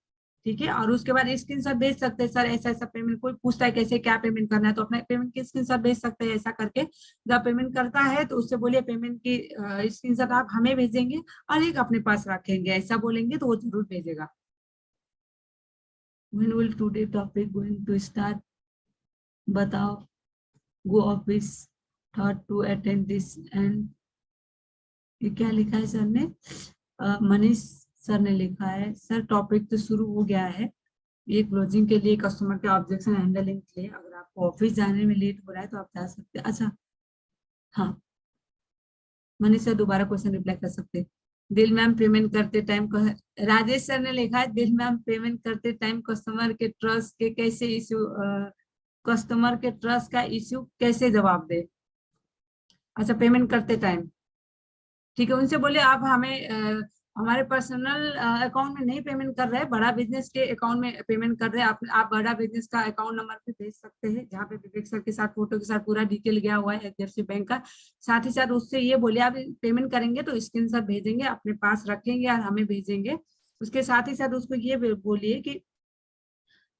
ठीक है, और उसके बाद स्क्रीनशॉट भेज सकते हैं, सर ऐसा ऐसा पेमेंट, कोई पूछता है कैसे क्या पेमेंट करना है तो अपने पेमेंट की स्क्रीनशॉट भेज सकते हैं। ऐसा करके जब पेमेंट करता है तो उससे बोलिए पेमेंट की स्क्रीनशॉट आप हमें भेजेंगे और एक अपने पास रखेंगे, ऐसा बोलेंगे तो वो जरूर भेजेगा। When will today topic going to start? बताओ। Go office thought to attend this and ये क्या लिखा है सर ने? मनीष सर ने लिखा है सर टॉपिक तो शुरू हो गया है, ये क्लोजिंग के लिए कस्टमर के ऑब्जेक्शन हैंडलिंग के लिए, अगर आपको ऑफिस जाने में लेट हो रहा है तो आप जा सकते हैं। अच्छा हाँ, मनीष सर दोबारा क्वेश्चन रिप्लाई कर सकते हैं। दिल मैम पेमेंट करते टाइम, राजेश सर ने लिखा है दिल मैम पेमेंट करते टाइम कस्टमर के ट्रस्ट के कैसे इश्यू, कस्टमर के ट्रस्ट का इश्यू कैसे जवाब दे? अच्छा पेमेंट करते टाइम, ठीक है, उनसे बोले आप हमें हमारे पर्सनल अकाउंट में नहीं पेमेंट कर रहे हैं, बड़ा बिजनेस के अकाउंट में पेमेंट कर रहे हैं, आप बड़ा बिजनेस का अकाउंट नंबर भी भेज सकते हैं जहाँ पे विवेक सर के साथ फोटो के साथ पूरा डिटेल गया हुआ है एचडीएफसी बैंक का। साथ ही साथ उससे ये बोले आप पेमेंट करेंगे तो स्क्रीनशॉट भेजेंगे, अपने पास रखेंगे और हमें भेजेंगे। उसके साथ ही साथ उसको ये बोलिए कि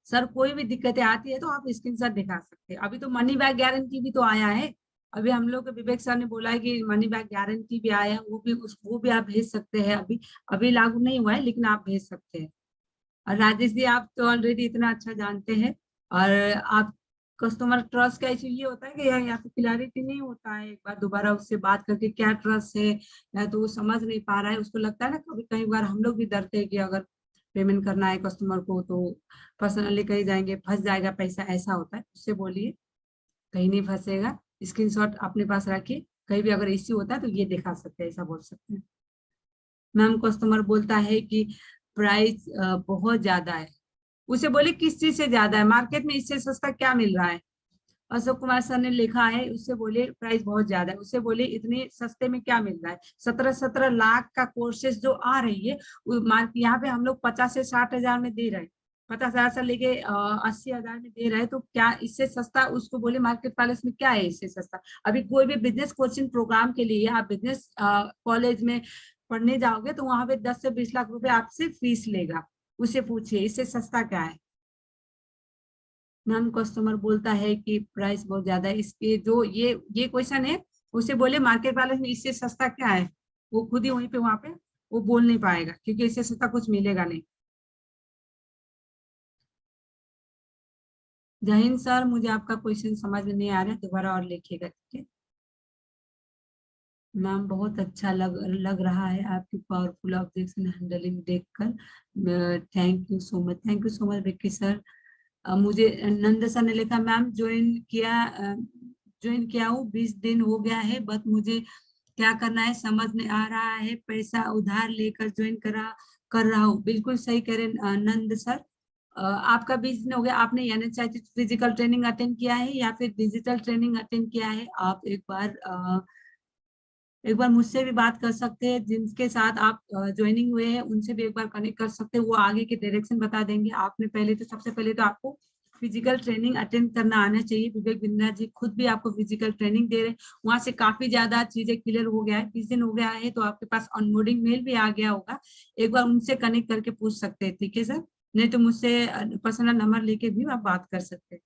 सर कोई भी दिक्कतें आती है तो आप स्क्रीनशॉट दिखा सकते हैं। अभी तो मनी बैक गारंटी भी तो आया है, अभी हम लोग विवेक सर ने बोला है कि मनी बैक गारंटी भी आया है, वो भी आप भेज सकते हैं। अभी अभी लागू नहीं हुआ है लेकिन आप भेज सकते हैं। और राजेश जी आप तो ऑलरेडी इतना अच्छा जानते हैं, और आप कस्टमर ट्रस्ट का इशू ये होता है कि यहाँ पे क्लैरिटी नहीं होता है, एक बार दोबारा उससे बात करके क्या ट्रस्ट है या तो वो समझ नहीं पा रहा है, उसको लगता है ना कभी कई बार हम लोग भी डरते हैं कि अगर पेमेंट करना है कस्टमर को तो पर्सनली कहीं जाएंगे फंस जाएगा पैसा, ऐसा होता है। उससे बोलिए कहीं नहीं फंसेगा, स्क्रीनशॉट अपने पास रखिए, कहीं भी अगर इश्यू होता है तो ये दिखा सकते हैं, ऐसा बोल सकते हैं। मैम कस्टमर बोलता है कि प्राइस बहुत ज्यादा है, उसे बोले किस चीज से ज्यादा है, मार्केट में इससे सस्ता क्या मिल रहा है? अशोक कुमार सर ने लिखा है उससे बोले प्राइस बहुत ज्यादा है, उससे बोले इतने सस्ते में क्या मिल रहा है? 17-17 लाख का कोर्सेज जो आ रही है यहाँ पे हम लोग 50 से 60 हजार में दे रहे हैं, 50 हजार से लेके 80 हजार में दे रहे हैं, तो क्या इससे सस्ता? उसको बोले मार्केट पैलेस में क्या है इससे सस्ता? अभी कोई भी बिजनेस कोचिंग प्रोग्राम के लिए आप बिजनेस कॉलेज में पढ़ने जाओगे तो वहां पे 10 से 20 लाख रुपए आपसे फीस लेगा, उसे पूछिए इससे सस्ता क्या है? मैम कस्टमर बोलता है कि प्राइस बहुत ज्यादा है, इसके जो ये क्वेश्चन है उसे बोले मार्केट वाले में इससे सस्ता क्या है, वो खुद ही वहीं पे वहां पे वो बोल नहीं पाएगा क्योंकि इससे सस्ता कुछ मिलेगा नहीं। जय हिंद सर, मुझे आपका क्वेश्चन समझ में नहीं आ रहा है, दोबारा और लिखिएगा ठीक है। मैम बहुत अच्छा लग रहा है आपकी पावरफुल ऑब्जेक्शन हैंडलिंग देखकर, thank you so much Vicky sir. मुझे नंद सर ने लिखा मैम ज्वाइन किया हूँ 20 दिन हो गया है, बस मुझे क्या करना है समझ नहीं आ रहा है, पैसा उधार लेकर ज्वाइन कर रहा हूँ। बिल्कुल सही कह रहे नंद सर, आपका 20 दिन हो गया, आपने यानी फिजिकल ट्रेनिंग अटेंड किया है या फिर डिजिटल ट्रेनिंग अटेंड किया है? आप एक बार मुझसे भी बात कर सकते हैं, जिनके साथ आप ज्वाइनिंग हुए हैं उनसे भी एक बार कनेक्ट कर सकते हैं, वो आगे के डायरेक्शन बता देंगे। आपने पहले तो सबसे पहले तो आपको फिजिकल ट्रेनिंग अटेंड करना आना चाहिए, विवेक बिंद्रा जी खुद भी आपको फिजिकल ट्रेनिंग दे रहे हैं, वहां से काफी ज्यादा चीजें क्लियर हो गया है। 20 दिन हो गया है तो आपके पास ऑनबोर्डिंग मेल भी आ गया होगा, एक बार उनसे कनेक्ट करके पूछ सकते हैं ठीक है सर, नहीं तो मुझसे पर्सनल नंबर लेके भी आप बात कर सकते हैं।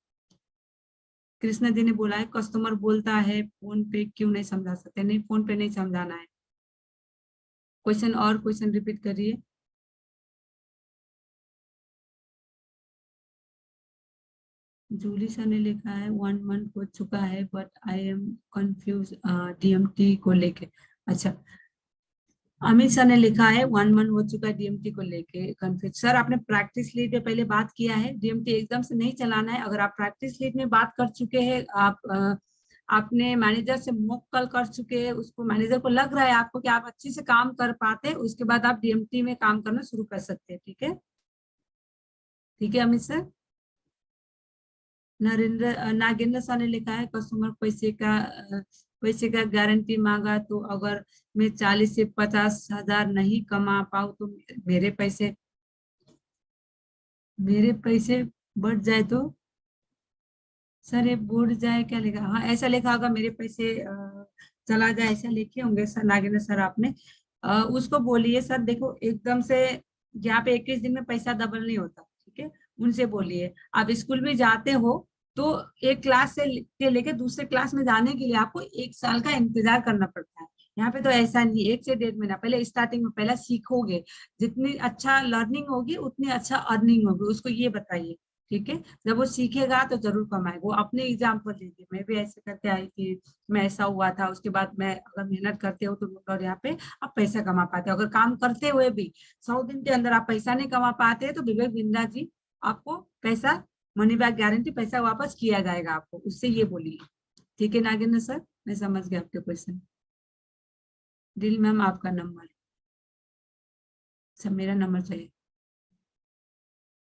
कृष्णा जी ने बोला है कस्टमर बोलता है फोन पे क्यों नहीं समझा सकते? नहीं, फोन पे नहीं समझाना है। क्वेश्चन और क्वेश्चन रिपीट करिए। जूली सर ने लिखा है 1 मंथ हो चुका है but I am confuse DMT को लेके। अच्छा, अमित सर ने लिखा है 1 मंथ हो चुका है डीएमटी को लेके कंफ्यूज। सर आपने प्रैक्टिस लीड पे पहले बात किया है, डीएमटी एकदम से नहीं चलाना है। अगर आप प्रैक्टिस लीड में बात कर चुके हैं, आपने मैनेजर से मॉक कॉल कर चुके हैं, उसको मैनेजर को लग रहा है आपको कि आप अच्छे से काम कर पाते हैं, उसके बाद आप डीएमटी में काम करना शुरू कर सकते हैं। ठीक है, ठीक है अमित सर। नागेंद्र सर ने लिखा है कस्टमर पैसे का गारंटी मांगा तो अगर मैं 40 से 50 हजार नहीं कमा पाऊँ तो मेरे पैसे बढ़ जाए तो। सर ये बढ़ जाए क्या लिखा? हाँ ऐसा लिखा होगा, मेरे पैसे चला जाए, ऐसा लिखे होंगे सर नागेंद्र सर आपने। उसको बोलिए सर देखो एकदम से यहाँ पे 21 दिन में पैसा डबल नहीं होता। ठीक है, उनसे बोलिए आप स्कूल में जाते हो तो एक क्लास से लेके दूसरे क्लास में जाने के लिए आपको 1 साल का इंतजार करना पड़ता है। यहाँ पे तो ऐसा नहीं, 1 से 1.5 महीना पहले स्टार्टिंग में पहला सीखोगे, जितनी अच्छा लर्निंग होगी उतनी अच्छा अर्निंग होगी, उसको ये बताइए। ठीक है, जब वो सीखेगा तो जरूर कमाएगा। वो अपने एग्जाम्पल लीजिए, मैं भी ऐसे करके आई थी, मैं ऐसा हुआ था, उसके बाद मैं अगर मेहनत करते हो तो और यहाँ पे आप पैसा कमा पाते हो। अगर काम करते हुए भी 100 दिन के अंदर आप पैसा नहीं कमा पाते तो विवेक बिंदा जी आपको पैसा, मनी बैक गारंटी, पैसा वापस किया जाएगा आपको, उससे ये बोलिए। ठीक है नागेंद्र सर, मैं समझ गया आपके क्वेश्चन। दिल मैम आपका नंबर, सब मेरा नंबर चाहिए।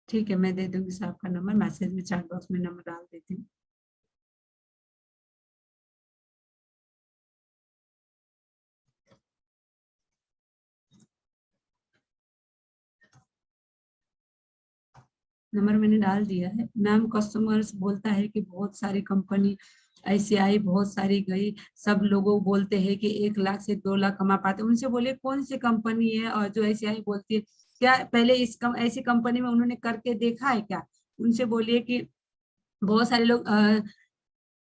ठीक है, मैं दे दूंगी सर आपका नंबर, मैसेज में चैट बॉक्स में नंबर डाल देती हूँ। नंबर मैंने डाल दिया है। मैम कस्टमर्स बोलता है कि बहुत सारी कंपनी ऐसी आई, बहुत सारी गई, सब लोगों बोलते हैं कि 1 लाख से 2 लाख कमा पाते। उनसे बोले कौन सी कंपनी है और जो ऐसी आई बोलती है, क्या पहले ऐसी कंपनी में उन्होंने करके देखा है क्या? उनसे बोलिए कि बहुत सारे लोग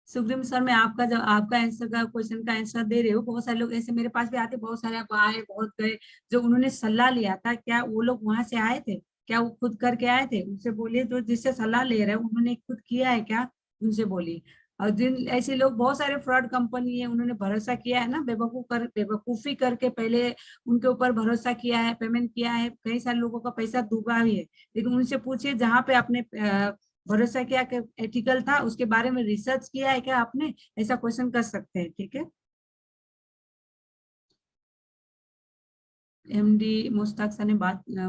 सुग्रीम सर, मैं आपका जब आपका आंसर का क्वेश्चन का आंसर दे रहे हो, बहुत सारे लोग ऐसे मेरे पास भी आते, बहुत सारे आप आए बहुत गए, जो उन्होंने सलाह लिया था, क्या वो लोग वहां से आए थे? क्या वो खुद करके आए थे? उनसे बोलिए, जो जिससे सलाह ले रहे हैं उन्होंने खुद किया है क्या? उनसे बोलिए। और जिन ऐसे लोग, बहुत सारे फ्रॉड कंपनी है, उन्होंने भरोसा किया है ना, बेवकूफी करके पहले उनके ऊपर भरोसा किया है, पेमेंट किया है, कई सारे लोगों का पैसा डूबा भी है। लेकिन उनसे पूछिए जहाँ पे आपने भरोसा किया कि एथिकल था, उसके बारे में रिसर्च किया है क्या आपने? ऐसा क्वेश्चन कर सकते हैं। ठीक है, एमडी मुश्ताक सर ने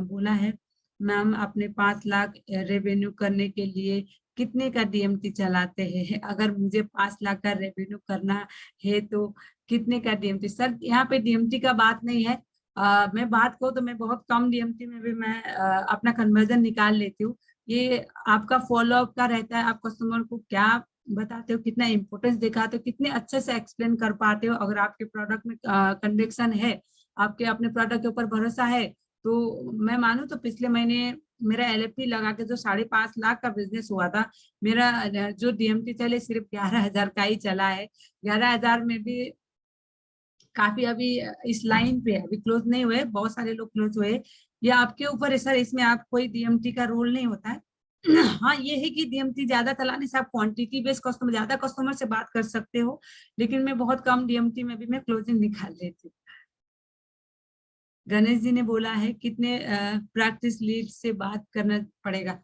बोला है मैम अपने 5 लाख रेवेन्यू करने के लिए कितने का डीएमटी चलाते हैं? अगर मुझे 5 लाख का रेवेन्यू करना है तो कितने का डीएमटी? सर यहाँ पे डीएमटी का बात नहीं है। मैं बात करूँ तो मैं बहुत कम डीएमटी में भी मैं अपना कन्वर्जन निकाल लेती हूँ। ये आपका फॉलोअप का रहता है, आप कस्टमर को क्या बताते हो, कितना इंपॉर्टेंस दिखाते हो, कितने अच्छे से एक्सप्लेन कर पाते हो। अगर आपके प्रोडक्ट में कन्विक्शन है, आपके अपने प्रोडक्ट के ऊपर भरोसा है, तो मैं मानूं तो पिछले महीने मेरा एलएफपी लगा के जो 5.5 लाख का बिजनेस हुआ था, मेरा जो डीएमटी चले सिर्फ 11,000 का ही चला है। 11,000 में भी काफी अभी इस लाइन पे अभी क्लोज नहीं हुए, बहुत सारे लोग क्लोज हुए। ये आपके ऊपर है सर, इसमें आप कोई डीएमटी का रोल नहीं होता है। हाँ ये है कि डीएमटी ज्यादा चलाने से आप क्वांटिटी बेस्ड कस्टमर, ज्यादा कस्टमर से बात कर सकते हो, लेकिन मैं बहुत कम डीएमटी में भी मैं क्लोजिंग निकाल लेती हूँ। गणेश जी ने बोला है कितने प्रैक्टिस लीड से बात करना पड़ेगा?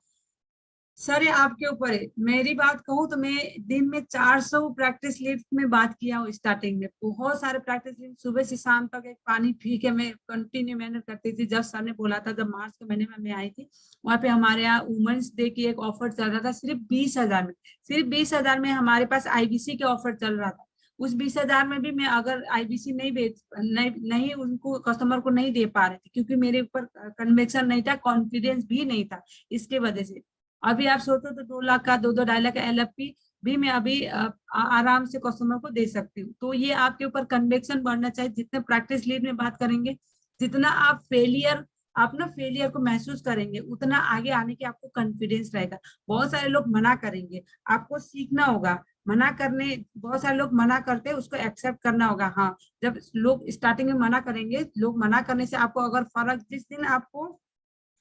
सर ये आपके ऊपर है। मेरी बात कहूँ तो मैं दिन में 400 प्रैक्टिस लीड में बात किया हूँ। स्टार्टिंग में बहुत सारे प्रैक्टिस लीड, सुबह से शाम तक एक पानी पी के मैं कंटिन्यू मेहनत करती थी। जब सर ने बोला था, जब मार्च के महीने में मैं आई थी, वहां पे हमारे यहाँ वुमेन्स डे की एक ऑफर चल रहा था, सिर्फ 20,000 में, सिर्फ 20,000 में हमारे पास आईबीसी के ऑफर चल रहा था। उस 20,000 में भी मैं अगर आईबीसी नहीं उनको कस्टमर को नहीं दे पा रहे थे, क्योंकि मेरे ऊपर कन्विक्शन नहीं था, कॉन्फिडेंस भी नहीं था, इसके वजह से। अभी आप सोचो तो 2 लाख का, 2-2 लाख का एलएफपी भी मैं अभी आराम से कस्टमर को दे सकती हूँ। तो ये आपके ऊपर कन्विक्शन बढ़ना चाहिए। जितने प्रैक्टिस लीड में बात करेंगे, जितना आप ना फेलियर को महसूस करेंगे, उतना आगे आने की आपको कॉन्फिडेंस रहेगा। बहुत सारे लोग मना करेंगे, आपको सीखना होगा मना करने। बहुत सारे लोग मना करते हैं, उसको एक्सेप्ट करना होगा। हाँ, जब लोग स्टार्टिंग में मना करेंगे, लोग मना करने से आपको अगर फर्क, जिस दिन आपको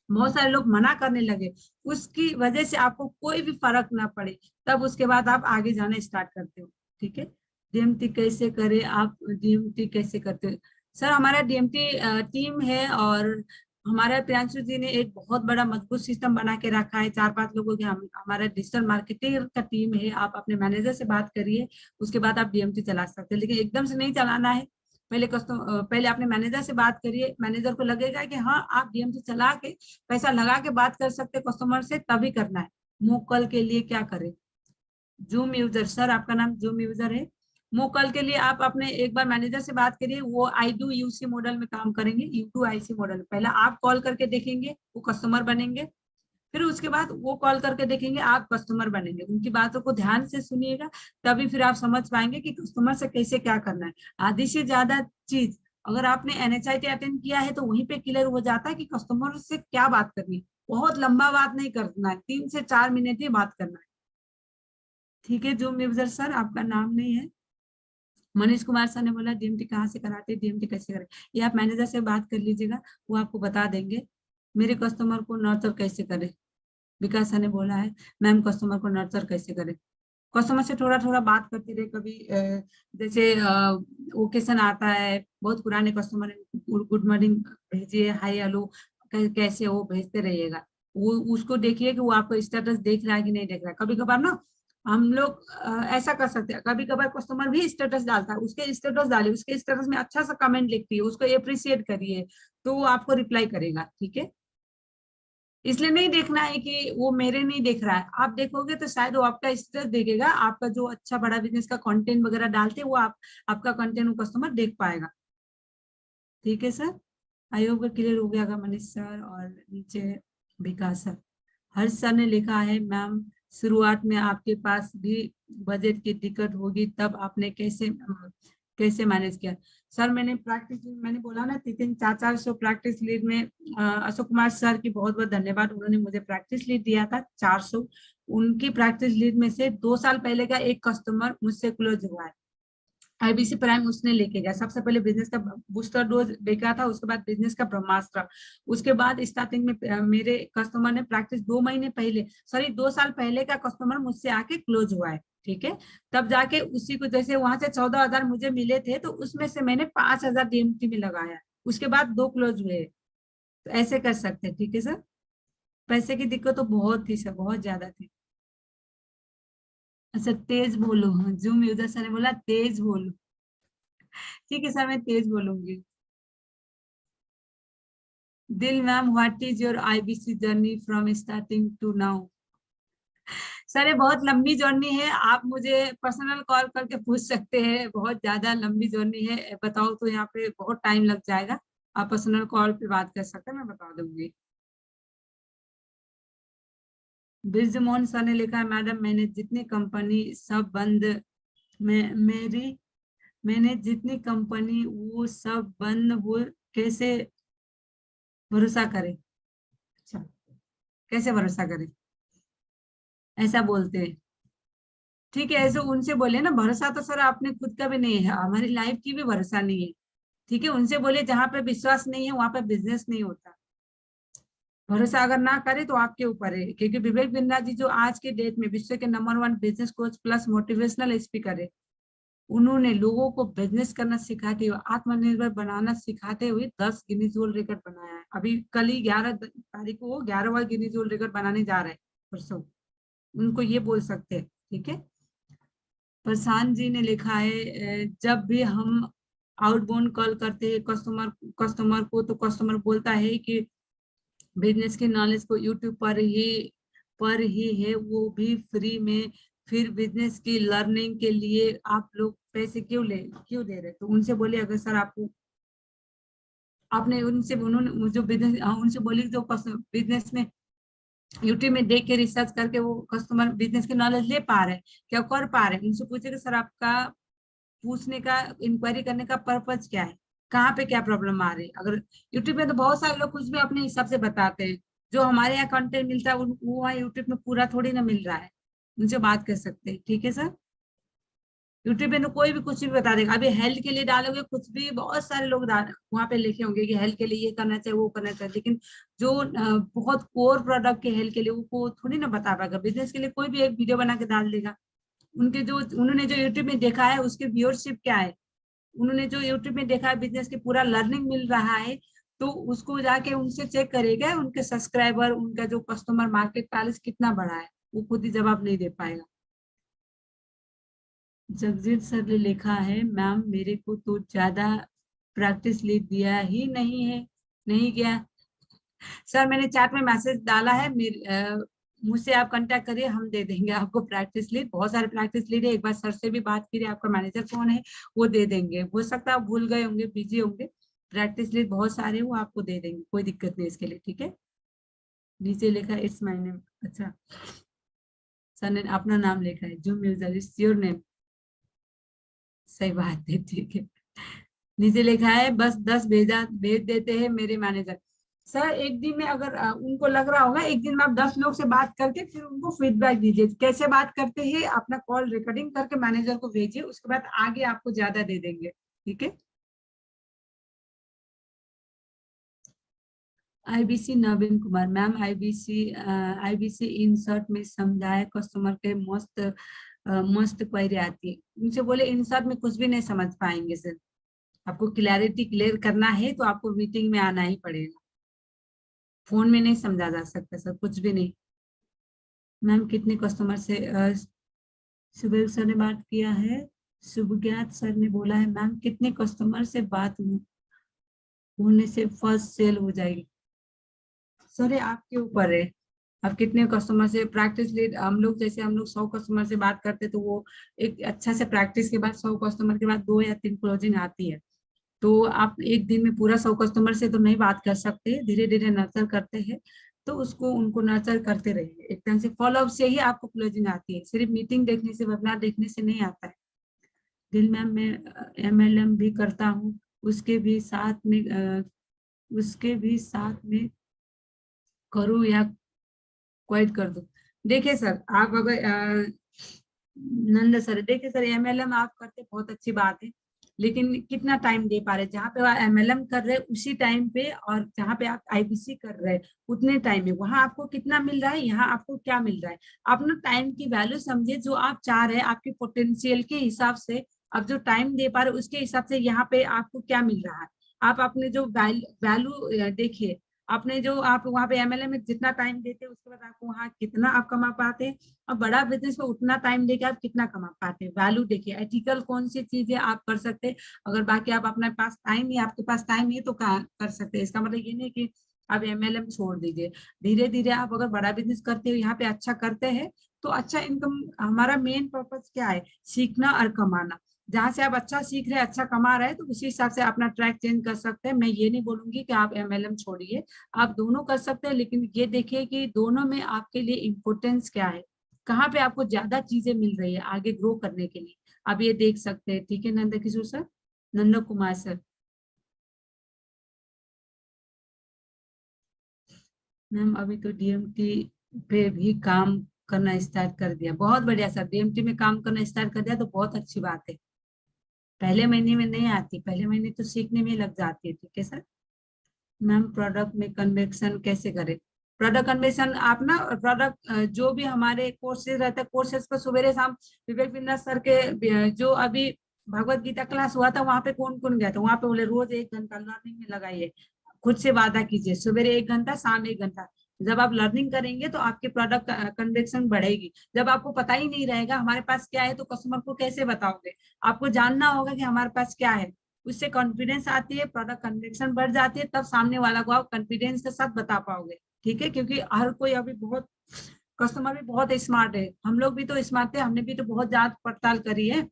बहुत सारे लोग मना करने लगे, उसकी वजह से आपको कोई भी फर्क ना पड़े, तब उसके बाद आप आगे जाना स्टार्ट करते हो। ठीक है, डीएमटी कैसे करें, आप डीएमटी कैसे करते हो? सर हमारा डीएमटी टीम है, और हमारा प्रियांशु जी ने एक बहुत बड़ा मजबूत सिस्टम बना के रखा है, 4-5 लोगों की हमारा डिजिटल मार्केटिंग का टीम है। आप अपने मैनेजर से बात करिए, उसके बाद आप डीएमटी चला सकते हैं, लेकिन एकदम से नहीं चलाना है। पहले अपने मैनेजर से बात करिए, मैनेजर को लगेगा कि हाँ आप डीएमटी चला के पैसा लगा के बात कर सकते कस्टमर से, तभी करना है। मोकल के लिए क्या करें? जूम यूजर, सर आपका नाम जूम यूजर है। मोकल के लिए आप अपने एक बार मैनेजर से बात करिए, वो आई डू यूसी मॉडल में काम करेंगे, यू टू आईसी मॉडल। पहले आप कॉल करके देखेंगे, वो कस्टमर बनेंगे, फिर उसके बाद वो कॉल करके देखेंगे, आप कस्टमर बनेंगे। उनकी बातों को ध्यान से सुनिएगा, तभी फिर आप समझ पाएंगे कि कस्टमर से कैसे क्या करना है। आधी से ज्यादा चीज अगर आपने एनएचआईटी अटेंड किया है तो वहीं पे क्लियर हो जाता है कि कस्टमर से क्या बात करनी है। बहुत लंबा बात नहीं करना है, 3 से 4 मिनट ही बात करना है। ठीक है जूम यूजर सर, आपका नाम नहीं है। मनीष कुमार सर ने बोला डीएमटी कहाँ से कराते, डीएमटी कैसे करें? ये आप मैनेजर से बात कर लीजिएगा, वो आपको बता देंगे। मेरे कस्टमर को नर्चर कैसे करें, विकास सर ने बोला है मैम कस्टमर को नर्चर कैसे करें। कस्टमर से थोड़ा थोड़ा बात करते रहे। कभी जैसे ओकेशन आता है, बहुत पुराने कस्टमर, गुड मॉर्निंग भेजिए, हाय हेलो कैसे हो, भेजते रहिएगा। वो उसको देखिए कि वो आपको स्टेटस देख रहा है कि नहीं देख रहा है। कभी कभार ना हम लोग ऐसा कर सकते हैं, कभी कभार कस्टमर भी स्टेटस डालता है, उसके स्टेटस डालिए, उसके स्टेटस में अच्छा सा कमेंट लिखती है, उसको अप्रिशिएट करिए, तो वो आपको रिप्लाई करेगा। ठीक है, इसलिए नहीं देखना है कि वो मेरे नहीं देख रहा है, आप देखोगे तो शायद वो आपका स्टेटस देखेगा, आपका जो अच्छा बड़ा बिजनेस का कंटेंट वगैरह डालते हैं वो आपका कंटेंट वो कस्टमर देख पाएगा। ठीक है सर, आई होप क्लियर हो गया होगा मनीष सर। और नीचे विकास सर, हर्ष सर ने लिखा है मैम शुरुआत में आपके पास भी बजट की दिक्कत होगी, तब आपने कैसे मैनेज किया? सर मैंने बोला ना 300-400 प्रैक्टिस लीड में अशोक कुमार सर की बहुत बहुत धन्यवाद, उन्होंने मुझे प्रैक्टिस लीड दिया था 400। उनकी प्रैक्टिस लीड में से 2 साल पहले का एक कस्टमर मुझसे क्लोज हुआ है, आईबीसी प्राइम उसने लेके गया। सबसे पहले बिजनेस का बूस्टर डोज बेचा था, उसके बाद बिजनेस का ब्रह्मास्त्र, उसके बाद स्टार्टिंग में मेरे कस्टमर ने प्रैक्टिस 2 महीने पहले, सॉरी 2 साल पहले का कस्टमर मुझसे आके क्लोज हुआ है। ठीक है, तब जाके उसी को, जैसे वहां से 14,000 मुझे मिले थे तो उसमें से मैंने 5,000 डीएमटी में लगाया, उसके बाद 2 क्लोज हुए। तो ऐसे कर सकते हैं। ठीक है सर, पैसे की दिक्कत तो बहुत थी सर, बहुत ज्यादा थी। अच्छा तेज बोलो, जूम यूजर सर ने बोला तेज बोलो। ठीक है सर, मैं तेज बोलूंगी। दिल ma'am what is your IBC journey from starting to now? Sir ये बहुत लंबी जर्नी है, आप मुझे पर्सनल कॉल करके पूछ सकते हैं, बहुत ज्यादा लंबी जर्नी है, बताओ तो यहाँ पे बहुत टाइम लग जाएगा। आप पर्सनल कॉल पे बात कर सकते हैं, मैं बता दूंगी। ब्रिजमोहन सर ने लिखा है मैडम मैंने जितनी कंपनी सब बंद, मैं मेरी मैंने जितनी कंपनी वो सब बंद, वो कैसे भरोसा करे? अच्छा, कैसे भरोसा करे, ऐसा बोलते हैं। ठीक है, ऐसे उनसे बोले ना, भरोसा तो सर आपने खुद का भी नहीं है, हमारी लाइफ की भी भरोसा नहीं है। ठीक है, उनसे बोले जहां पे विश्वास नहीं है वहां पे बिजनेस नहीं होता। भरोसा अगर ना करे तो आपके ऊपर है, क्योंकि विवेक बिंद्रा जी जो आज के डेट में विश्व के number 1 business coach plus motivational speaker है, उन्होंने लोगों को बिजनेस करना सिखाते हुए, आत्मनिर्भर बनाना सिखाते हुए 10 गिनीज वर्ल्ड रिकॉर्ड बनाया है। अभी कल ही 11 तारीख को 11वां गिनीज वर्ल्ड रिकॉर्ड बनाने जा रहे हैं परसों, उनको ये बोल सकते हैं। ठीक है, प्रशांत जी ने लिखा है जब भी हम आउटबाउंड कॉल करते हैं कस्टमर को, तो कस्टमर बोलता है कि बिजनेस की नॉलेज को यूट्यूब पर ही है, वो भी फ्री में, फिर बिजनेस की लर्निंग के लिए आप लोग पैसे क्यों दे रहे? तो उनसे बोले अगर सर आपको, आपने उनसे, उन्होंने जो बिजनेस, उनसे बोली जो बिजनेस में यूट्यूब में देख के रिसर्च करके वो कस्टमर बिजनेस की नॉलेज ले पा रहे हैं, क्या कर पा रहे हैं, उनसे पूछे कि सर आपका पूछने का, इंक्वायरी करने का पर्पज क्या है, कहाँ पे क्या प्रॉब्लम आ रही है। अगर यूट्यूब में तो बहुत सारे लोग कुछ भी अपने हिसाब से बताते हैं, जो हमारे यहाँ कंटेंट मिलता है वो वहाँ यूट्यूब में पूरा थोड़ी ना मिल रहा है, उनसे बात कर सकते हैं। ठीक है सर, यूट्यूब पे तो कोई भी कुछ भी बता देगा। अभी हेल्थ के लिए डालोगे कुछ भी, बहुत सारे लोग वहां पे लिखे होंगे कि हेल्थ के लिए ये करना चाहिए वो करना चाहिए, लेकिन जो बहुत कोर प्रोडक्ट के हेल्थ के लिए वो थोड़ी ना बता पाएगा। बिजनेस के लिए कोई भी एक वीडियो बना के डाल देगा। उनके जो उन्होंने जो यूट्यूब में देखा है उसके व्यूअरशिप क्या है, उन्होंने जो यूट्यूब में देखा है बिजनेस की पूरा लर्निंग मिल रहा है, तो उसको जाके उनसे चेक करेगा उनके सब्सक्राइबर, उनका जो कस्टमर मार्केट बैलेंस कितना बड़ा है, वो खुद ही जवाब नहीं दे पाएगा। जगजीत सर ने लिखा है, मैम मेरे को तो ज्यादा प्रैक्टिस लीव दिया ही नहीं है, नहीं गया। सर मैंने चैट में मैसेज डाला है, मुझसे आप कांटेक्ट करिए, हम दे देंगे आपको प्रैक्टिस लीड। बहुत सारे प्रैक्टिस लीड है, एक बार सर से भी बात कीजिए, आपका मैनेजर कौन है वो दे देंगे। हो सकता है आप भूल गए होंगे, बिजी होंगे। प्रैक्टिस लीड बहुत सारे वो आपको दे देंगे, कोई दिक्कत नहीं इसके लिए, ठीक है। नीचे लिखा है इट्स माय नेम, अच्छा सर ने अपना नाम लिखा है, zoom user it's your name, सही बात है, ठीक है। नीचे लिखा है बस 10 भेज देते हैं मेरे मैनेजर। सर एक दिन में अगर उनको लग रहा होगा, एक दिन में आप 10 लोग से बात करके फिर उनको फीडबैक दीजिए कैसे बात करते हैं, अपना कॉल रिकॉर्डिंग करके मैनेजर को भेजिए, उसके बाद आगे आपको ज्यादा दे देंगे, ठीक है। IBC Naveen Kumar, ma'am IBC in short में समझाए, कस्टमर के मस्त मस्त क्वेरी आती है। उनसे बोले इन शॉर्ट में कुछ भी नहीं समझ पाएंगे सर, आपको क्लैरिटी क्लियर करना है तो आपको मीटिंग में आना ही पड़ेगा, फोन में नहीं समझा जा सकता सर, कुछ भी नहीं। मैम कितने कस्टमर से सुबह सर ने बात किया है, शुभज्ञात सर ने बोला है मैम कितने कस्टमर से बात होने से फर्स्ट सेल हो जाएगी। सर ये आपके ऊपर है, आप कितने कस्टमर से प्रैक्टिस लीड, हम लोग जैसे हम लोग 100 कस्टमर से बात करते तो वो एक अच्छा से प्रैक्टिस के बाद 100 कस्टमर के बाद 2 या 3 क्लोजिंग आती है। तो आप एक दिन में पूरा 100 कस्टमर से तो नहीं बात कर सकते, धीरे धीरे नर्चर करते हैं, तो उसको उनको नर्चर करते रहिए, एक तरह से फॉलो अप से ही आपको क्लोजिंग आती है, सिर्फ मीटिंग देखने से वेबिनार देखने से नहीं आता है। दिल मैम मैं MLM भी करता हूँ, उसके भी साथ में करूँ या क्वाइट कर दूं। देखिए सर आप अगर नंद सर, देखिए सर MLM आप करते बहुत अच्छी बात है, लेकिन कितना टाइम दे पा रहे, जहाँ पे आप MLM कर रहे हैं उसी टाइम पे, और जहाँ पे आप IBC कर रहे हैं उतने टाइम में वहां आपको कितना मिल रहा है, यहाँ आपको क्या मिल रहा है। आप ना टाइम की वैल्यू समझिए, जो आप चाह रहे हैं आपके पोटेंशियल के हिसाब से, आप जो टाइम दे पा रहे हैं उसके हिसाब से यहाँ पे आपको क्या मिल रहा है। आप अपने जो वैल्यू देखिए, आपने जो आप वहाँ पे MLM में जितना टाइम देते हैं उसके बाद आपको वहाँ कितना आप कमा पाते हैं, और बड़ा बिजनेस में उतना टाइम देके आप कितना कमा पाते हैं। वैल्यू देखिए, एथिकल कौन सी चीजें आप कर सकते हैं, अगर बाकी आप अपने पास टाइम ही, आपके पास टाइम ही तो कर सकते हैं। इसका मतलब ये नहीं कि आप MLM छोड़ दीजिए, धीरे धीरे आप अगर बड़ा बिजनेस करते हो, यहाँ पे अच्छा करते हैं तो अच्छा इनकम। हमारा मेन पर्पज क्या है, सीखना और कमाना। जहां से आप अच्छा सीख रहे हैं, अच्छा कमा रहे हैं, तो उसी हिसाब से अपना ट्रैक चेंज कर सकते हैं। मैं ये नहीं बोलूंगी कि आप MLM छोड़िए, आप दोनों कर सकते हैं, लेकिन ये देखिए कि दोनों में आपके लिए इम्पोर्टेंस क्या है, कहाँ पे आपको ज्यादा चीजें मिल रही है आगे ग्रो करने के लिए, आप ये देख सकते हैं, ठीक है। Nand Kishore sir, Nand Kumar sir. Ma'am अभी तो DMT पे भी काम करना स्टार्ट कर दिया, बहुत बढ़िया सर, DMT में काम करना स्टार्ट कर दिया तो बहुत अच्छी बात है। पहले महीने में नहीं आती, पहले महीने तो सीखने में लग जाती है, ठीक है सर। मैम प्रोडक्ट में कन्वेक्शन कैसे करें, प्रोडक्ट कन्वेक्शन आप ना प्रोडक्ट जो भी हमारे कोर्सेज रहते हैं, कोर्सेज को सवेरे शाम विवेक बिंदास सर के जो अभी भगवत गीता क्लास हुआ था वहां पे कौन कौन गया था, वहां पे बोले रोज 1 घंटा लर्निंग में लगाइए, खुद से वादा कीजिए, सवेरे 1 घंटा शाम 1 घंटा। जब आप लर्निंग करेंगे तो आपके प्रोडक्ट कन्वेक्शन बढ़ेगी। जब आपको पता ही नहीं रहेगा हमारे पास क्या है तो कस्टमर को कैसे बताओगे, आपको जानना होगा कि हमारे पास क्या है, उससे कॉन्फिडेंस आती है, प्रोडक्ट कन्विक्शन बढ़ जाती है, तब सामने वाला को आप कॉन्फिडेंस के साथ बता पाओगे, ठीक है। क्योंकि हर कोई अभी बहुत, कस्टमर भी बहुत स्मार्ट है, हम लोग भी तो स्मार्ट है, हमने भी तो बहुत जांच पड़ताल करी है,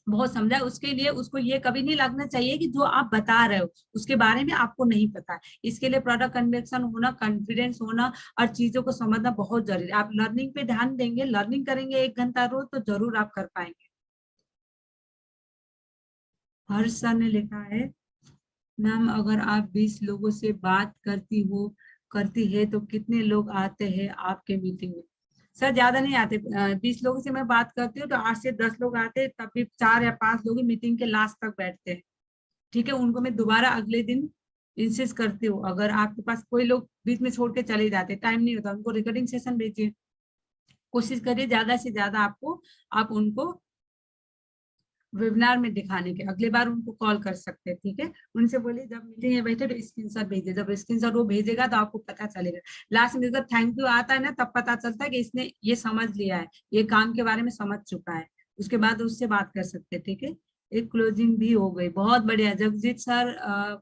बहुत समझा, उसके लिए उसको ये कभी नहीं लगना चाहिए कि जो आप बता रहे हो उसके बारे में आपको नहीं पता है। इसके लिए प्रोडक्ट कन्विक्शन होना, कॉन्फिडेंस होना और चीजों को समझना बहुत जरूरी है। आप लर्निंग पे ध्यान देंगे, लर्निंग करेंगे 1 घंटा रोज, तो जरूर आप कर पाएंगे। हर्ष सर ने लिखा है, मैम अगर आप 20 लोगों से बात करती है तो कितने लोग आते हैं आपके मीटिंग में। सर ज्यादा नहीं आते, 20 लोगों से मैं बात करती हूँ तो 8 से 10 लोग आते हैं, तब भी 4 या 5 लोग ही मीटिंग के लास्ट तक बैठते हैं। ठीक है, उनको मैं दोबारा अगले दिन इंसिस्ट करती हूँ। अगर आपके पास कोई लोग बीच में छोड़ के चले जाते, टाइम नहीं होता, उनको रिकॉर्डिंग सेशन भेजिए। कोशिश करिए ज्यादा से ज्यादा आप उनको वेबिनार में दिखाने के, अगले बार उनको कॉल कर सकते हैं। ठीक है, उनसे बोलिए जब मीटिंग में बैठे तो स्क्रीनशॉट भेजिए, जब स्क्रीनशॉट वो भेजेगा तो आपको पता चलेगा। लास्ट में जब थैंक यू आता है ना, तब पता चलता है कि इसने ये समझ लिया है, ये काम के बारे में समझ चुका है। उसके बाद उससे बात कर सकते हैं। ठीक है, एक क्लोजिंग भी हो गई, बहुत बढ़िया जगजीत सर,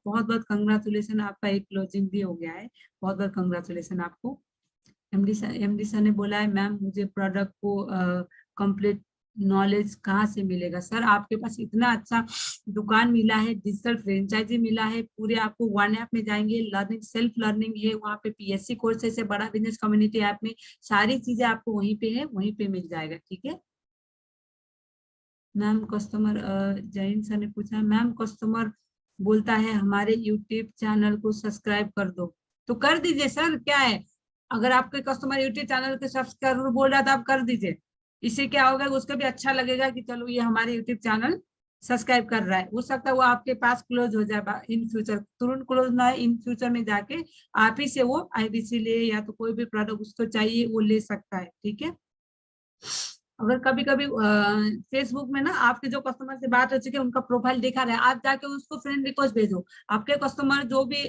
बहुत बहुत कंग्रेचुलेशन, आपका एक क्लोजिंग भी हो गया है, बहुत बहुत कंग्रेचुलेशन आपको। एमडी सर ने बोला है मैम मुझे प्रोडक्ट को कंप्लीट नॉलेज कहाँ से मिलेगा? सर आपके पास इतना अच्छा दुकान मिला है, डिजिटल फ्रेंचाइजी मिला है, पूरे आपको वन ऐप में जाएंगे, लर्निंग सेल्फ लर्निंग है वहाँ पे, पीएससी कोर्सेस है, बड़ा बिजनेस कम्युनिटी ऐप में, सारी चीजें आपको वहीं पे है, वहीं पे मिल जाएगा। ठीक है मैम, कस्टमर जैन सर ने पूछा मैम कस्टमर बोलता है हमारे यूट्यूब चैनल को सब्सक्राइब कर दो, तो कर दीजिए सर, क्या है? अगर आपके कस्टमर यूट्यूब चैनल के सब्सक्राइब बोल रहा था, आप कर दीजिए। इससे क्या होगा, उसको भी अच्छा लगेगा कि चलो ये हमारे यूट्यूब चैनल सब्सक्राइब कर रहा है। हो सकता है वो आपके पास क्लोज हो जाए इन फ्यूचर, तुरंत क्लोज ना है, इन फ्यूचर में जाके आप ही से वो आईबीसी ले या तो कोई भी प्रोडक्ट उसको चाहिए वो ले सकता है। ठीक है, अगर कभी कभी फेसबुक में ना आपके जो कस्टमर से बात हो चुकी है उनका प्रोफाइल दिखा रहा है, आप जाके उसको फ्रेंड रिक्वेस्ट भेजो। आपके कस्टमर जो भी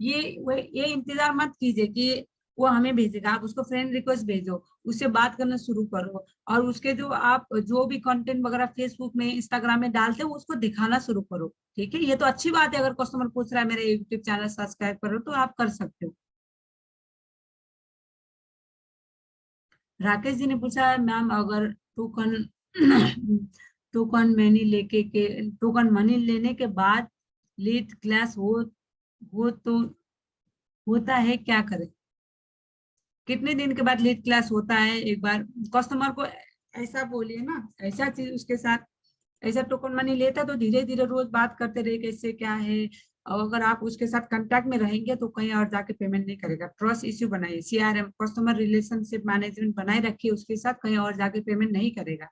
ये इंतजार मत कीजिए कि वो हमें भेजेगा, आप उसको फ्रेंड रिक्वेस्ट भेजो, उससे बात करना शुरू करो, और उसके जो आप जो भी कंटेंट वगैरह फेसबुक में इंस्टाग्राम में डालते हो उसको दिखाना शुरू करो। ठीक है, ये तो अच्छी बात है, अगर कस्टमर पूछ रहा है मेरे यूट्यूब चैनल सब्सक्राइब करो तो आप कर सकते हो। राकेश जी ने पूछा है मैम अगर टोकन टोकन मनी लेके के टोकन मनी लेने के बाद लीड क्लास हो तो होता है, क्या करें? कितने दिन के बाद लीड क्लास होता है? एक बार कस्टमर को ऐसा बोलिए ना, ऐसा चीज उसके साथ, ऐसा टोकन मनी लेता तो धीरे धीरे रोज बात करते रहे कैसे क्या है। और अगर आप उसके साथ कांटेक्ट में रहेंगे तो कहीं और जाके पेमेंट नहीं करेगा। ट्रस्ट इश्यू बनाइए, सीआरएम कस्टमर रिलेशनशिप मैनेजमेंट बनाए रखिए, उसके साथ कहीं और जाके पेमेंट नहीं करेगा।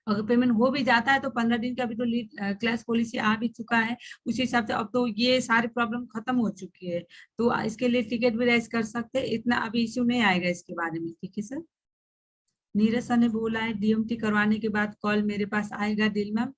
अगर पेमेंट हो भी जाता है तो 15 दिन का अभी तो लीड क्लास पॉलिसी आ भी चुका है, उसी हिसाब से अब तो ये सारी प्रॉब्लम खत्म हो चुकी है, तो इसके लिए टिकट भी रेज कर सकते हैं, इतना अभी इश्यू नहीं आएगा इसके बारे में। ठीक है सर, नीरज सर ने बोला है डीएमटी करवाने के बाद कॉल मेरे पास आएगा डील मैम,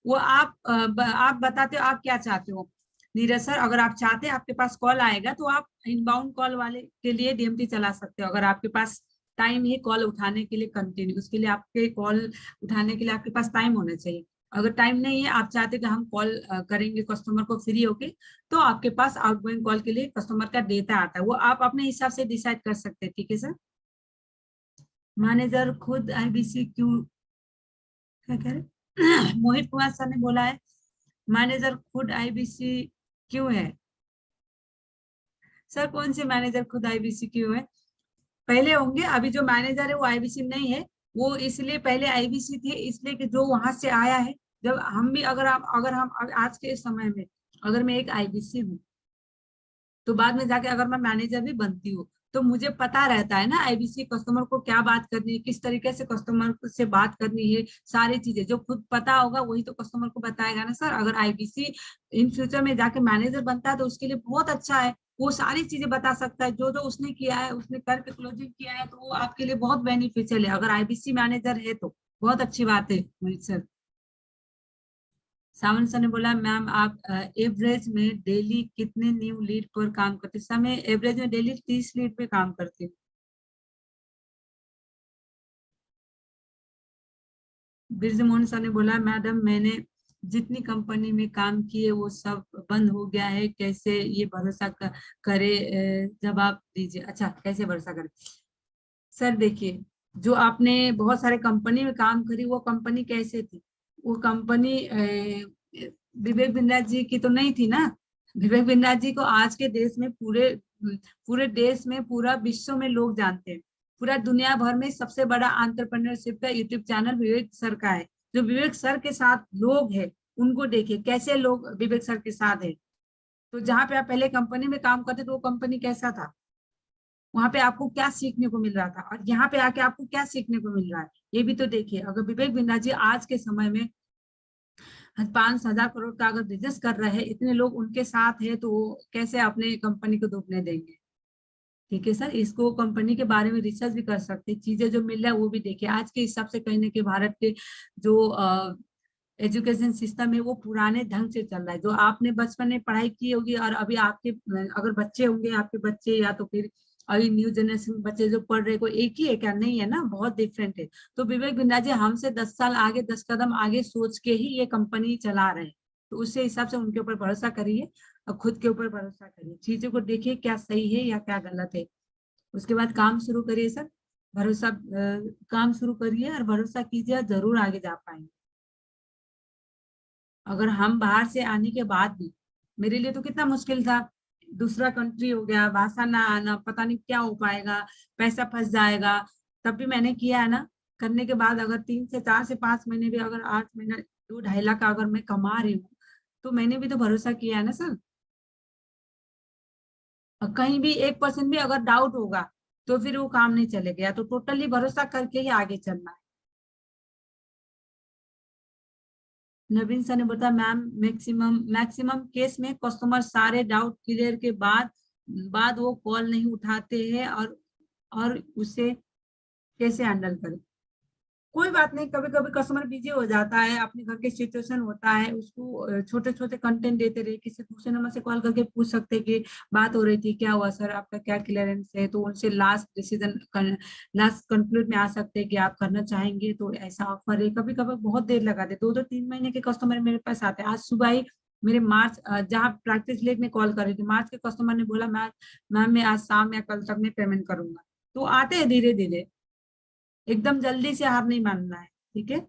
वो आप बताते हो आप क्या चाहते हो। नीरज सर, अगर आप चाहते हैं आपके पास कॉल आएगा तो आप इनबाउंड कॉल वाले के लिए डीएमटी चला सकते हो, अगर आपके पास टाइम है कॉल उठाने के लिए कंटिन्यू, उसके लिए आपके कॉल उठाने के लिए आपके पास टाइम होना चाहिए। अगर टाइम नहीं है, आप चाहते कि हम कॉल करेंगे कस्टमर को फ्री होके, तो आपके पास आउटगोइंग कॉल के लिए कस्टमर का डेटा आता है, वो आप अपने हिसाब से डिसाइड कर सकते हैं। ठीक है सर, मैनेजर खुद आईबीसी क्यों, क्या कह रहे मोहित कुमार सर ने बोला है मैनेजर खुद आईबीसी क्यों है? सर कौन से मैनेजर खुद आईबीसी क्यों है? पहले होंगे, अभी जो मैनेजर है वो आईबीसी नहीं है, वो इसलिए पहले आईबीसी थे इसलिए कि जो वहां से आया है, जब हम भी अगर हम आज के समय में अगर मैं एक आईबीसी हूँ तो बाद में जाके अगर मैं मैनेजर भी बनती हूँ तो मुझे पता रहता है ना आईबीसी कस्टमर को क्या बात करनी है, किस तरीके से कस्टमर से बात करनी है, सारी चीजें जो खुद पता होगा वही तो कस्टमर को बताएगा ना सर। अगर आईबीसी इन फ्यूचर में जाके मैनेजर बनता है तो उसके लिए बहुत अच्छा है, वो सारी चीजें बता सकता है, जो जो उसने किया है, उसने करके क्लोजिंग किया है, तो वो आपके लिए बहुत बेनिफिशियल है अगर आईबीसी मैनेजर है तो। बहुत अच्छी बात है मोहित सर। सावन सर ने बोला मैम आप एवरेज में डेली कितने न्यू लीड पर काम करते? समय एवरेज में डेली 30 लीड पे काम करती हूँ। बिरजमोहन सर ने बोला मैडम मैंने जितनी कंपनी में काम किए वो सब बंद हो गया है, कैसे ये भरोसा करे, जवाब दीजिए। अच्छा, कैसे भरोसा करे? सर देखिए, जो आपने बहुत सारे कंपनी में काम करी वो कंपनी कैसे थी? वो कंपनी विवेक बिंद्रा जी की तो नहीं थी ना। विवेक बिंद्रा जी को आज के देश में पूरे पूरे देश में पूरा विश्व में लोग जानते हैं, पूरा दुनिया भर में सबसे बड़ा एंटरप्रेन्योरशिप का यूट्यूब चैनल विवेक सर का है। जो विवेक सर के साथ लोग हैं उनको देखिए कैसे लोग विवेक सर के साथ है। तो जहाँ पे आप पहले कंपनी में काम करते तो वो कंपनी कैसा था? वहां पे आपको क्या सीखने को मिल रहा था और यहाँ पे आके आपको क्या सीखने को मिल रहा है, ये भी तो देखिए। अगर विवेक बिंद्रा जी आज के समय में 5,000 करोड़ का अगर बिजनेस कर रहे हैं, इतने लोग उनके साथ है, तो वो कैसे अपने कंपनी को डूबने देंगे। ठीक है सर, इसको कंपनी के बारे में रिसर्च भी कर सकते हैं, चीजें जो मिल रहा है वो भी देखिए। आज के हिसाब से कहने के भारत के जो एजुकेशन सिस्टम है वो पुराने ढंग से चल रहा है। जो आपने बचपन में पढ़ाई की होगी और अभी आपके अगर बच्चे होंगे, आपके बच्चे या तो फिर अभी न्यू जनरेशन बच्चे जो पढ़ रहे, कोई एक ही है क्या? नहीं है ना, बहुत डिफरेंट है। तो विवेक बिंद्रा जी हमसे 10 साल आगे, 10 कदम आगे सोच के ही ये कंपनी चला रहे हैं। तो उससे हिसाब से उनके ऊपर भरोसा करिए और खुद के ऊपर भरोसा करिए, चीजों को देखिए क्या सही है या क्या गलत है। उसके बाद काम शुरू करिए सर, भरोसा काम शुरू करिए और भरोसा कीजिए, जरूर आगे जा पाएंगे। अगर हम बाहर से आने के बाद भी, मेरे लिए तो कितना मुश्किल था, दूसरा कंट्री हो गया, भाषा ना आना, पता नहीं क्या हो पाएगा, पैसा फंस जाएगा, तब भी मैंने किया है ना। करने के बाद अगर 3 से 4 से 5 महीने भी, अगर 8 महीना 2-2.5 लाख का अगर मैं कमा रही हूँ, तो मैंने भी तो भरोसा किया है ना सर। और कहीं भी 1% भी अगर डाउट होगा तो फिर वो काम नहीं चलेगा, तो टोटली भरोसा करके ही आगे चलना है। नवीन सर ने बताया मैम मैक्सिमम मैक्सिमम केस में कस्टमर सारे डाउट क्लियर के बाद बाद वो कॉल नहीं उठाते हैं, और उसे कैसे हैंडल करें। कोई बात नहीं, कभी कभी कस्टमर बिजी हो जाता है, अपने घर के सिचुएशन होता है, उसको छोटे छोटे कंटेंट देते रहे, किसी दूसरे नंबर से कॉल करके पूछ सकते हैं कि बात हो रही थी, क्या हुआ सर, आपका क्या क्लियरेंस है, तो उनसे लास्ट डिसीजन, लास्ट कंक्लूड में आ सकते हैं कि आप करना चाहेंगे तो ऐसा ऑफर है। कभी कभी बहुत देर लगा दे, 2-2-3 महीने के कस्टमर मेरे पास आते हैं। आज सुबह ही मेरे मार्च जहाँ प्रैक्टिस लेक में कॉल कर रही थी, मार्च के कस्टमर ने बोला मैम मैं आज शाम या कल तक में पेमेंट करूंगा। तो आते हैं धीरे धीरे, एकदम जल्दी से हार नहीं मानना है। ठीक है,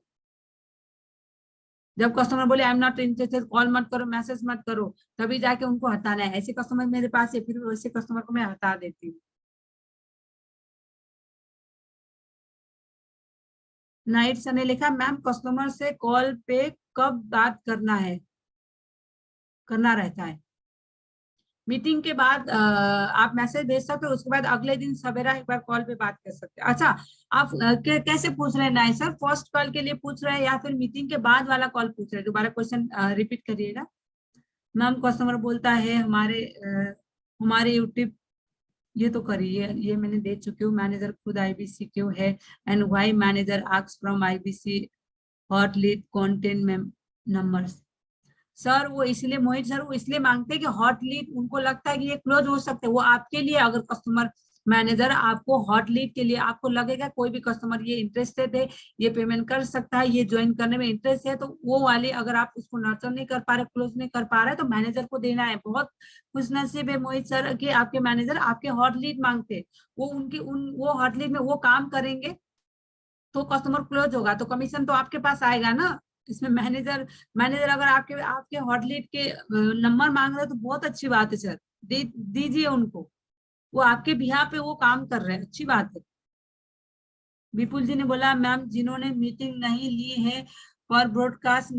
जब कस्टमर बोले I am not interested, call मत करो, मैसेज मत करो, तभी जाके उनको हटाना है। ऐसे कस्टमर मेरे पास है, फिर वैसे कस्टमर को मैं हटा देती हूँ। नाइट सर ने लिखा मैम कस्टमर से कॉल पे कब बात करना रहता है। मीटिंग के बाद आप मैसेज भेज सकते हो, उसके बाद अगले दिन सवेरा एक बार कॉल पे बात कर सकते हैं। अच्छा, आप कैसे पूछ रहे हैं नाइट सर, फर्स्ट कॉल के लिए पूछ रहे हैं या फिर मीटिंग के बाद वाला कॉल पूछ रहे हैं? दोबारा क्वेश्चन रिपीट करिएगा। मैम कस्टमर बोलता है हमारे यूट्यूब, ये तो करिए, ये मैंने दे चुकी हूँ। मैनेजर खुद आईबीसी क्यों है, and why manager asks from IBC hot lead content में नंबर्स। सर वो इसलिए, मोहित सर वो इसलिए मांगते हैं कि हॉट लीड उनको लगता है कि ये क्लोज हो सकते हैं। वो आपके लिए, अगर कस्टमर मैनेजर आपको हॉट लीड के लिए, आपको लगेगा कोई भी कस्टमर ये इंटरेस्टेड है, ये पेमेंट कर सकता है, ये ज्वाइन करने में इंटरेस्ट है, तो वो वाले अगर आप उसको नर्चर नहीं कर पा रहे, क्लोज नहीं कर पा रहे, तो मैनेजर को देना है। बहुत खुशनसीब है मोहित सर कि आपके मैनेजर आपके हॉट लीड मांगते हैं। वो हॉट लीड में वो काम करेंगे तो कस्टमर क्लोज होगा, तो कमीशन तो आपके पास आएगा ना। इसमें मैनेजर मैनेजर अगर आपके आपके हॉट लीड के नंबर मांग रहे हैं तो बहुत अच्छी बात है सर, दीजिए उनको, वो आपके बिहार पे वो काम कर रहे हैं, अच्छी बात है। विपुल जी ने बोला मैम जिन्होंने मीटिंग नहीं ली है पर ब्रॉडकास्ट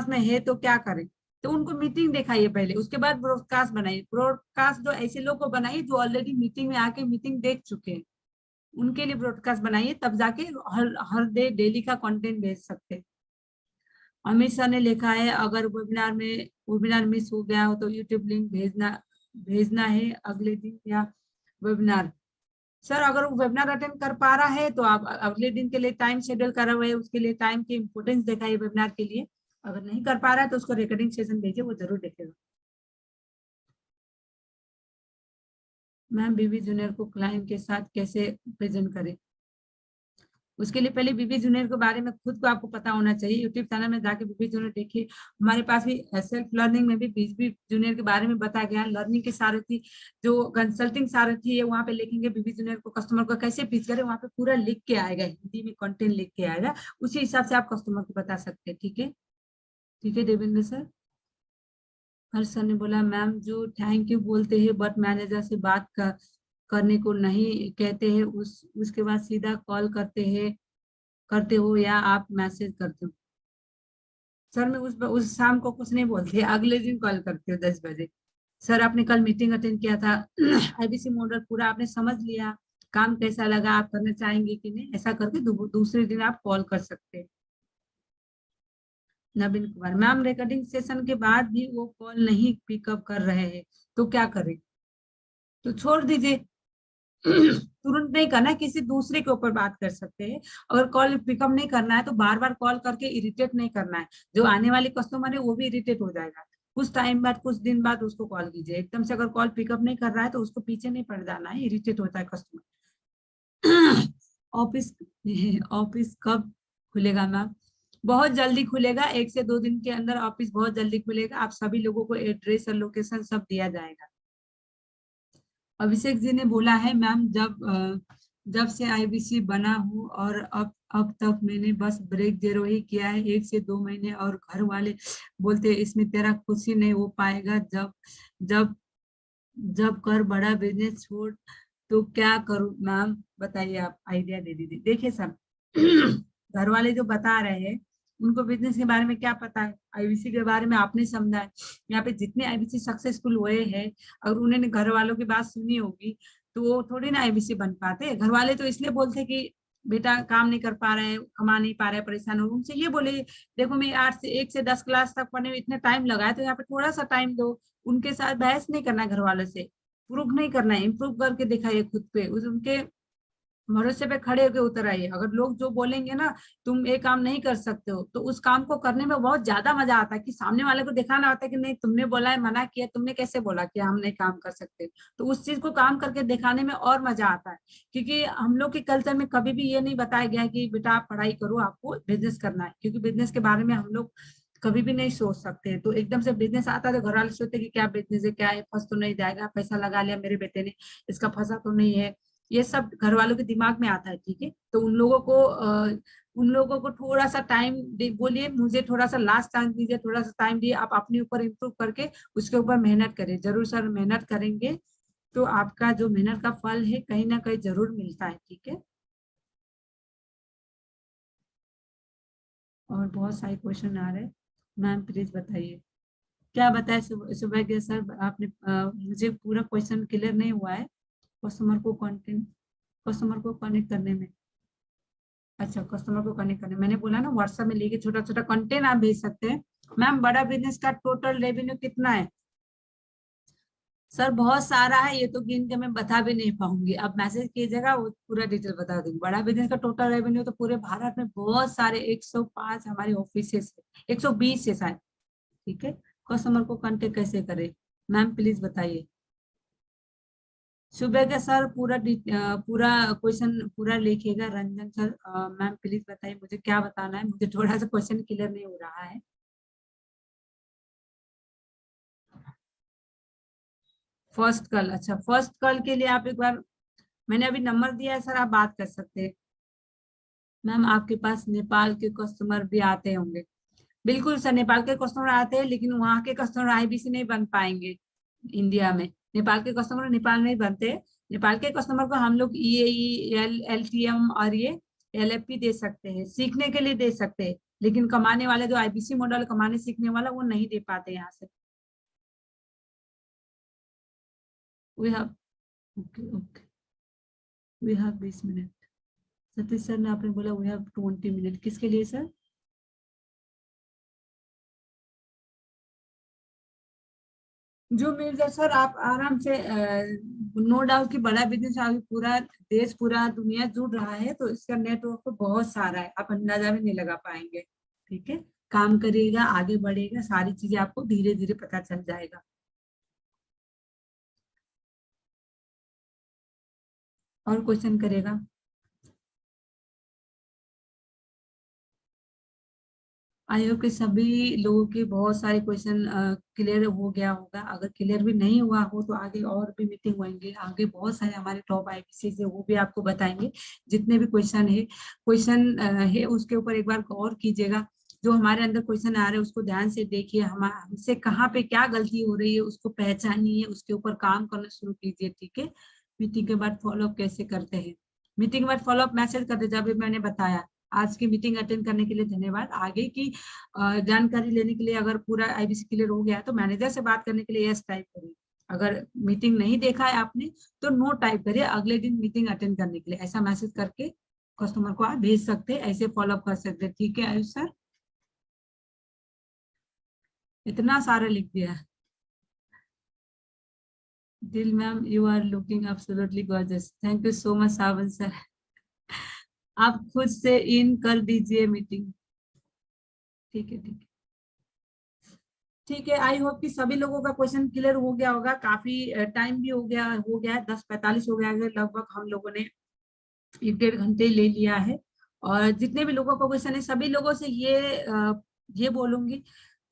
में है तो क्या करें? तो उनको मीटिंग दिखाइए पहले, उसके बाद ब्रॉडकास्ट बनाइए। ब्रॉडकास्ट जो ऐसे लोग को बनाइए जो ऑलरेडी मीटिंग में आके मीटिंग देख चुके हैं, उनके लिए ब्रॉडकास्ट बनाइए, तब जाके हर हर डे डेली का कंटेंट भेज सकते हैं। अमित सर ने लिखा है अगर वेबिनार मिस हो गया हो तो यूट्यूब लिंक भेजना है अगले दिन या वेबिनार। सर अगर वो वेबिनार अटेंड कर पा रहा है तो आप अगले दिन के लिए टाइम शेड्यूल करा हुआ है, उसके लिए टाइम की इंपोर्टेंस दिखाइए वेबिनार के लिए। अगर नहीं कर पा रहा है तो उसको रिकॉर्डिंग सेशन भेजिए, वो जरूर देखेगा। मैम बीबी जूनियर को क्लाइंट के साथ कैसे प्रेजेंट करें? उसके लिए पहले बीबी जूनियर के बारे में खुद को आपको पता होना चाहिए। यूट्यूब चैनल में जाके बीबी जूनियर देखिए, हमारे पास भी सेल्फ लर्निंग में भी बीबी जूनियर के बारे में बताया गया है। लर्निंग के सारथी जो कंसल्टिंग सारथी है, वहाँ पे लिखेंगे बीबी जूनियर को कस्टमर को कैसे पिच करें, वहाँ पे पूरा लिख के आएगा, हिंदी में कंटेंट लिख के आएगा, उसी हिसाब से आप कस्टमर को बता सकते हैं। ठीक है, ठीक है देवेंद्र सर। हर्ष सर ने बोला मैम जो थैंक यू बोलते हैं बट मैनेजर से करने को नहीं कहते हैं, उसके बाद सीधा कॉल करते हो या आप मैसेज करते हो? सर मैं उस शाम को कुछ नहीं बोलती, अगले दिन कॉल करती हूँ 10 बजे। सर आपने कल मीटिंग अटेंड किया था, आईबीसी मॉडल पूरा आपने समझ लिया, काम कैसा लगा, आप करना चाहेंगे कि नहीं, ऐसा करके दूसरे दिन आप कॉल कर सकते हैं। नवीन कुमार मैम, रिकॉर्डिंग सेशन के बाद भी वो कॉल नहीं पिकअप कर रहे हैं, तो क्या करें? तो छोड़ दीजिए, तुरंत नहीं करना है, किसी दूसरे के ऊपर बात कर सकते हैं। अगर कॉल पिकअप नहीं करना है तो बार बार कॉल करके इरिटेट नहीं करना है, जो आने वाले कस्टमर है वो भी इरिटेट हो जाएगा। कुछ टाइम बाद, कुछ दिन बाद उसको कॉल कीजिए। एकदम से अगर कॉल पिकअप नहीं कर रहा है तो उसको पीछे नहीं पड़ जाना है, इरिटेट होता है कस्टमर। ऑफिस ऑफिस कब खुलेगा मैम? बहुत जल्दी खुलेगा, 1 से 2 दिन के अंदर ऑफिस बहुत जल्दी खुलेगा। आप सभी लोगों को एड्रेस और लोकेशन सब दिया जाएगा। अभिषेक जी ने बोला है मैम, जब से आईबीसी बना हूँ और अब तक मैंने बस ब्रेक 0 ही किया है, 1 से 2 महीने, और घर वाले बोलते हैं इसमें तेरा कुछ ही नहीं हो पाएगा। जब जब जब कर बड़ा बिजनेस छोड़, तो क्या करूं मैम, बताइए, आप आइडिया दे दीजिए। देखिए सर, घर वाले जो बता रहे हैं उनको बिजनेस के बारे में क्या पता है, आईबीसी के बारे में आपने समझा है। यहाँ पे जितने आईबीसी सक्सेसफुल हुए हैं, अगर उन्होंने घर वालों की बात सुनी होगी तो वो थोड़ी ना आईबीसी बन पाते। घर वाले तो इसलिए बोलते हैं कि बेटा काम नहीं कर पा रहे हैं, कमा नहीं पा रहे हैं, परेशान हो। उनसे ये बोले, देखो मैं 1 से 10 क्लास तक पढ़ने में इतना टाइम लगा है, तो यहाँ पे थोड़ा सा टाइम दो। उनके साथ बहस नहीं करना, घर वालों से प्रूव नहीं करना है, इम्प्रूव करके दिखाइए खुद पे, उनके भरोसे पे खड़े होकर उतर आइए। अगर लोग जो बोलेंगे ना, तुम ये काम नहीं कर सकते हो, तो उस काम को करने में बहुत ज्यादा मजा आता है, कि सामने वाले को दिखाना होता है कि नहीं तुमने बोला है, मना किया, तुमने कैसे बोला कि हम नहीं काम कर सकते। तो उस चीज को काम करके दिखाने में और मजा आता है। क्योंकि हम लोग के कल्चर में कभी भी ये नहीं बताया गया है कि बेटा आप पढ़ाई करो, आपको बिजनेस करना है। क्योंकि बिजनेस के बारे में हम लोग कभी भी नहीं सोच सकते। तो एकदम से बिजनेस आता है तो घर वाले सोचते कि क्या बिजनेस है, क्या है, फंस तो नहीं जाएगा, पैसा लगा लिया मेरे बेटे ने, इसका फंसा तो नहीं है। ये सब घर वालों के दिमाग में आता है, ठीक है। तो उन लोगों को थोड़ा सा टाइम बोलिए, मुझे थोड़ा सा लास्ट चांस दीजिए, थोड़ा सा टाइम दिए, आप अपने ऊपर इम्प्रूव करके उसके ऊपर मेहनत करें। जरूर सर, मेहनत करेंगे तो आपका जो मेहनत का फल है कहीं ना कहीं जरूर मिलता है, ठीक है। और बहुत सारे क्वेश्चन आ रहे हैं, मैम प्लीज बताइए। क्या बताए सुबह के सर आपने, मुझे पूरा क्वेश्चन क्लियर नहीं हुआ है। कस्टमर को कनेक्ट करने में, अच्छा कस्टमर को कनेक्ट करने, मैंने बोला ना व्हाट्सएप में लेके छोटा छोटा कंटेंट आप भेज सकते हैं। मैम बड़ा बिजनेस का टोटल रेवेन्यू कितना है? सर बहुत सारा है, ये तो गिन के मैं बता भी नहीं पाऊंगी। आप मैसेज कीजिएगा, वो पूरा डिटेल बता दूंगी। बड़ा बिजनेस का टोटल रेवेन्यू तो पूरे भारत में बहुत सारे 105 हमारे ऑफिस है, 120 है शायद, ठीक है। कस्टमर को कांटेक्ट कैसे करें मैम, प्लीज बताइए। सुबह के सर पूरा क्वेश्चन पूरा लिखिएगा। रंजन सर, मैम प्लीज बताइए मुझे क्या बताना है, मुझे थोड़ा सा क्वेश्चन क्लियर नहीं हो रहा है। फर्स्ट कॉल, अच्छा फर्स्ट कॉल के लिए आप एक बार, मैंने अभी नंबर दिया है सर, आप बात कर सकते हैं। मैम आपके पास नेपाल के कस्टमर भी आते होंगे? बिल्कुल सर, नेपाल के कस्टमर आते हैं, लेकिन वहाँ के कस्टमर आईबीसी नहीं बन पाएंगे इंडिया में। नेपाल के कस्टमर नेपाल में ही बनते हैं। नेपाल के कस्टमर को हम लोग ईएई, एलटीएम और ये एलएफपी दे सकते हैं, सीखने के लिए दे सकते हैं। लेकिन कमाने वाले जो आईबीसी मॉडल कमाने सीखने वाला, वो नहीं दे पाते यहाँ से। We have, okay okay, we have 20 minute. Satish sir ने आपने बोला वी हैव 20 मिनट, किसके लिए सर? जो मिल जाए सर, आप आराम से, नो डाउट कि बड़ा बिजनेस अभी पूरा देश, पूरा दुनिया जुड़ रहा है, तो इसका नेटवर्क तो बहुत सारा है, आप अंदाजा भी नहीं लगा पाएंगे, ठीक है। काम करिएगा, आगे बढ़ेगा, सारी चीजें आपको धीरे धीरे पता चल जाएगा। और क्वेश्चन करेगा? आई होप कि सभी लोगों के बहुत सारे क्वेश्चन क्लियर हो गया होगा। अगर क्लियर भी नहीं हुआ हो तो आगे और भी मीटिंग होंगे, आगे बहुत सारे हमारे टॉप आईपीसी है, वो भी आपको बताएंगे। जितने भी क्वेश्चन है उसके ऊपर एक बार गौर कीजिएगा। जो हमारे अंदर क्वेश्चन आ रहे हैं उसको ध्यान से देखिए, हमसे कहाँ पे क्या गलती हो रही है उसको पहचानिए, उसके ऊपर काम करना शुरू कीजिए, ठीक है। मीटिंग के बाद फॉलोअप कैसे करते हैं? मीटिंग के बाद फॉलोअप मैसेज करते, जब भी मैंने बताया। आज की मीटिंग अटेंड करने के लिए धन्यवाद। आगे की जानकारी लेने के लिए, अगर पूरा आईबीसी क्लियर हो गया है तो मैनेजर से बात करने के लिए यस टाइप करिए। अगर मीटिंग नहीं देखा है आपने तो नो टाइप करिए, अगले दिन मीटिंग अटेंड करने के लिए ऐसा मैसेज करके कस्टमर को आप भेज सकते हैं, ऐसे फॉलो अप कर सकते हैं। ठीक है आयुष सर, इतना सारा लिख दिया। दिल ma'am you are looking absolutely gorgeous, thank you so much Sawan sir. आप खुद से इन कर दीजिए मीटिंग। ठीक है ठीक है ठीक है। आई होप कि सभी लोगों का क्वेश्चन क्लियर हो गया होगा। काफी टाइम भी हो गया है, 10:45 हो गया है लगभग। हम लोगों ने 1-1.5 घंटे ले लिया है। और जितने भी लोगों का क्वेश्चन है, सभी लोगों से ये बोलूंगी,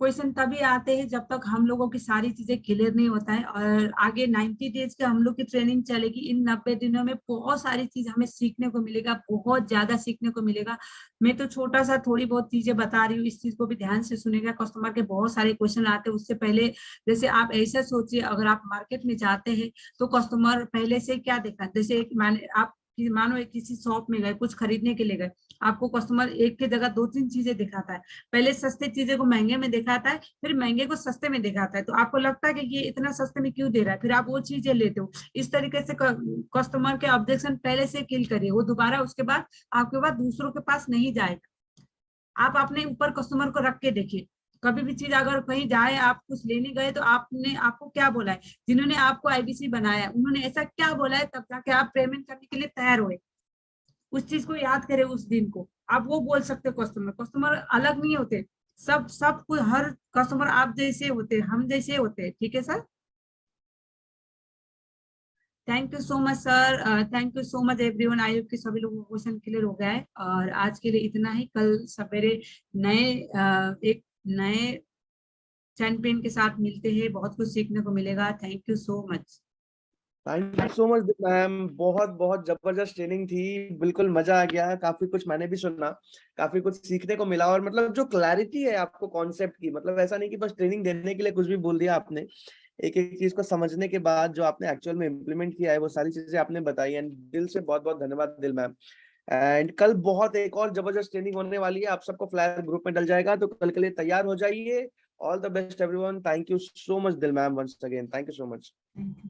क्वेश्चन तभी आते हैं जब तक हम लोगों की सारी चीजें क्लियर नहीं होता है। और आगे 90 डेज के हम लोग की ट्रेनिंग चलेगी। इन 90 दिनों में बहुत सारी चीज हमें सीखने को मिलेगा, बहुत ज्यादा सीखने को मिलेगा। मैं तो छोटा सा थोड़ी बहुत चीजें बता रही हूँ, इस चीज को भी ध्यान से सुनेगा। कस्टमर के बहुत सारे क्वेश्चन आते हैं, उससे पहले जैसे आप ऐसा सोचिए, अगर आप मार्केट में जाते हैं तो कस्टमर पहले से क्या देखता है। जैसे आप मानो एक किसी शॉप में गए, कुछ खरीदने के लिए गए, आपको कस्टमर एक की जगह 2-3 चीजें दिखाता है। पहले सस्ते चीजें को महंगे में दिखाता है, फिर महंगे को सस्ते में दिखाता है। तो आपको लगता है कि ये इतना सस्ते में क्यों दे रहा है, फिर आप वो चीजें लेते हो। इस तरीके से कस्टमर के ऑब्जेक्शन पहले से किल करिए, वो दोबारा उसके बाद आपके पास दूसरों के पास नहीं जाएगा। आप अपने ऊपर कस्टमर को रख के देखिए। कभी भी चीज अगर कहीं जाए, आप कुछ लेने गए, तो आपको क्या बोला है, जिन्होंने आपको आईबीसी बनाया उन्होंने ऐसा क्या बोला है, तब जाके आप पेमेंट करने के लिए तैयार हुए। उस चीज को याद करें, उस दिन को आप वो बोल सकते हो। कस्टमर अलग नहीं होते, सब कुछ, हर कस्टमर आप जैसे होते हैं, हम जैसे होते हैं। ठीक है sir, thank you so much sir, thank you so much everyone. I hope कि सभी लोगों को क्वेश्चन क्लियर हो गया है। और आज के लिए इतना ही। कल सवेरे एक नए चैंपियन के साथ मिलते हैं, बहुत कुछ सीखने को मिलेगा। Thank you so much. Thank you so much ma'am, बहुत बहुत जबरदस्त ट्रेनिंग थी, बिल्कुल मजा आ गया। काफी कुछ मैंने भी सुना, काफी कुछ सीखने को मिला। और मतलब जो क्लैरिटी है आपको कॉन्सेप्ट की, मतलब ऐसा नहीं कि बस ट्रेनिंग देने के लिए कुछ भी बोल दिया आपने। एक एक चीज को समझने के बाद जो आपने एक्चुअल में इम्प्लीमेंट किया है, वो सारी चीजें आपने बताई। एंड दिल से बहुत बहुत धन्यवाद दिल मैम। एंड कल बहुत एक और जबरदस्त ट्रेनिंग होने वाली है, आप सबको फ्लैश ग्रुप में डल जाएगा, तो कल के लिए तैयार हो जाइए। All the best everyone, thank you so much Dil ma'am, once again thank you so much. Thank you.